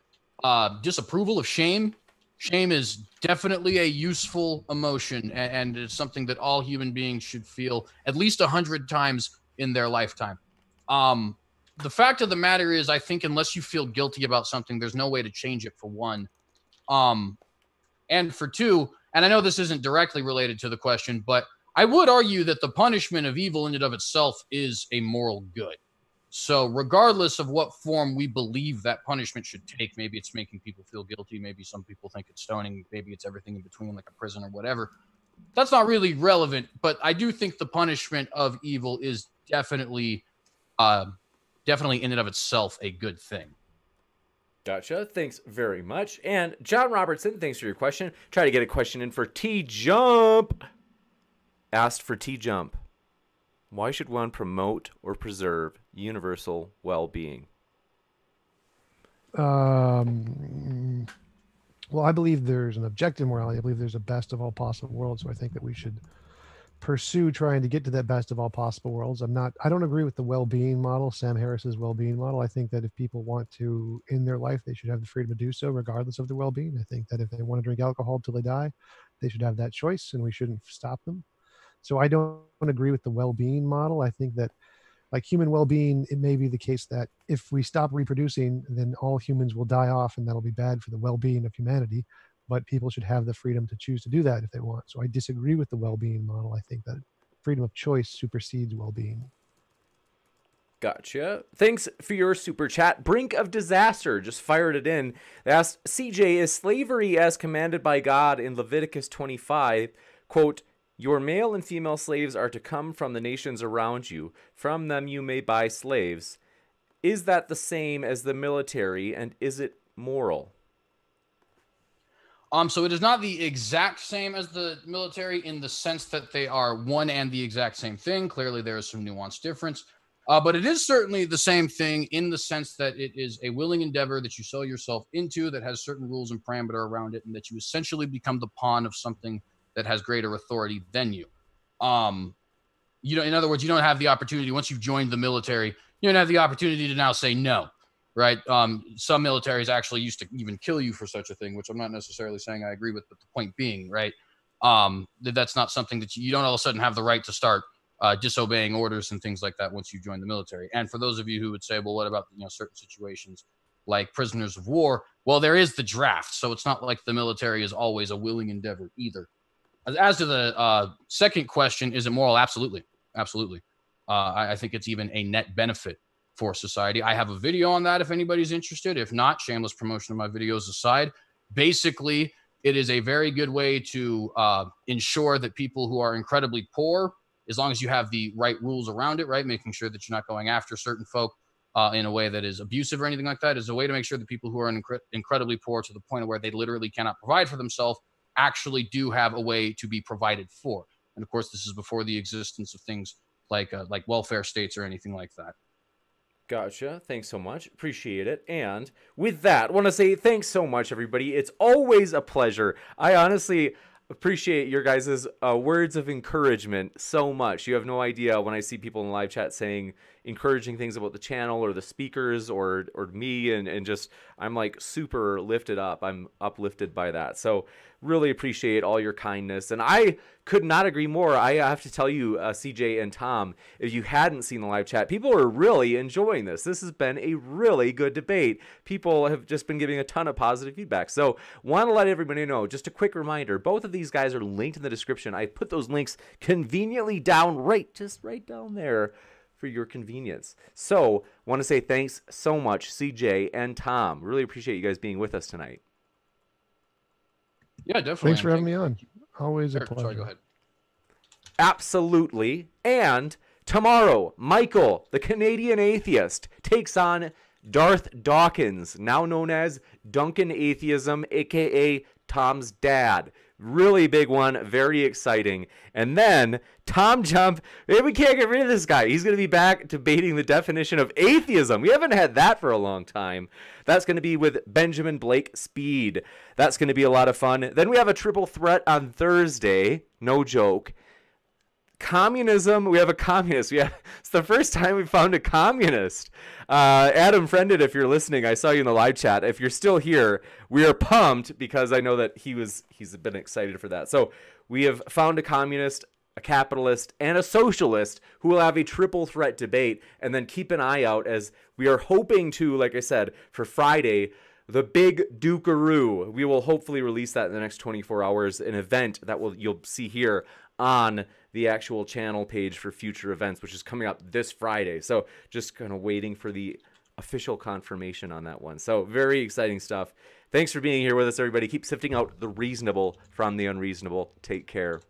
disapproval of shame. Shame is definitely a useful emotion, and it's something that all human beings should feel at least 100 times in their lifetime. The fact of the matter is, I think unless you feel guilty about something, there's no way to change it, for one. And for two, and I know this isn't directly related to the question, but I would argue that the punishment of evil in and of itself is a moral good. So regardless of what form we believe that punishment should take, maybe it's making people feel guilty, maybe some people think it's stoning, maybe it's everything in between, like a prison or whatever. That's not really relevant, but I do think the punishment of evil is definitely in and of itself a good thing.
Gotcha. Thanks very much. And John Robertson, thanks for your question. Try to get a question in for TJump. Asked for TJump. Why should one promote or preserve universal well-being?
Well, I believe there's an objective morality. I believe there's a best of all possible worlds. So I think that we should pursue trying to get to that best of all possible worlds. I don't agree with the well-being model, Sam Harris's well-being model. I think that if people want to end their life, they should have the freedom to do so regardless of their well-being. I think that if they want to drink alcohol till they die, they should have that choice and we shouldn't stop them. So I don't agree with the well-being model. I think that like human well-being, it may be the case that if we stop reproducing, then all humans will die off and that'll be bad for the well-being of humanity. But people should have the freedom to choose to do that if they want. So I disagree with the well-being model. I think that freedom of choice supersedes well-being.
Gotcha. Thanks for your super chat. Brink of Disaster just fired it in. They asked, CJ, is slavery as commanded by God in Leviticus 25, quote, Your male and female slaves are to come from the nations around you. From them you may buy slaves. Is that the same as the military, and is it moral?
So it is not the exact same as the military in the sense that they are one and the exact same thing. Clearly, there is some nuanced difference. But it is certainly the same thing in the sense that it is a willing endeavor that you sell yourself into that has certain rules and parameter around it, and that you essentially become the pawn of something that has greater authority than you. In other words, you don't have the opportunity once you've joined the military. You don't have the opportunity to now say no, right? Some militaries actually used to even kill you for such a thing, which I'm not necessarily saying I agree with, but the point being, right, that's not something that you don't all of a sudden have the right to start disobeying orders and things like that once you join the military. And for those of you who would say, well, what about certain situations like prisoners of war? Well, there is the draft, so it's not like the military is always a willing endeavor either. As to the second question, is it moral? Absolutely. Absolutely. I think it's even a net benefit for society. I have a video on that if anybody's interested. If not, shameless promotion of my videos aside. Basically, it is a very good way to ensure that people who are incredibly poor, as long as you have the right rules around it, right, making sure that you're not going after certain folk in a way that is abusive or anything like that, is a way to make sure that people who are incredibly poor to the point of where they literally cannot provide for themselves actually do have a way to be provided for. And of course, this is before the existence of things like welfare states or anything like that.
Gotcha. Thanks so much. Appreciate it. And with that, I want to say thanks so much, everybody. It's always a pleasure. I honestly appreciate your guys' words of encouragement so much. You have no idea when I see people in the live chat saying encouraging things about the channel or the speakers or me, and just I'm like super lifted up. I'm uplifted by that. So really appreciate all your kindness, and I could not agree more. I have to tell you, CJ and Tom, if you hadn't seen the live chat, people are really enjoying this. This has been a really good debate. People have just been giving a ton of positive feedback. So want to let everybody know, just a quick reminder, both of these guys are linked in the description. I put those links conveniently down just right down there for your convenience. So want to say thanks so much, CJ and Tom. Really appreciate you guys being with us tonight.
Yeah, definitely.
Thanks for having me on. Always a pleasure.
Sorry, go ahead.
Absolutely. And tomorrow, Michael, the Canadian atheist, takes on Darth Dawkins, now known as Duncan Atheism, aka Tom's dad. Really big one, very exciting. And then TJump, we can't get rid of this guy. He's going to be back debating the definition of atheism. We haven't had that for a long time. That's going to be with Benjamin Blake Speed. That's going to be a lot of fun. Then we have a triple threat on Thursday. No joke. Communism. We have a communist. It's the first time we found a communist. Adam Friended, if you're listening, I saw you in the live chat. If you're still here, we are pumped because I know that he's been excited for that. So we have found a communist, a capitalist, and a socialist who will have a triple threat debate. And then keep an eye out as we are hoping to, like I said, for Friday, the Big Dukaroo. We will hopefully release that in the next 24 hours, an event that you'll see here on the actual channel page for future events, which is coming up this Friday. So just kind of waiting for the official confirmation on that one. So very exciting stuff. Thanks for being here with us, everybody. Keep sifting out the reasonable from the unreasonable. Take care.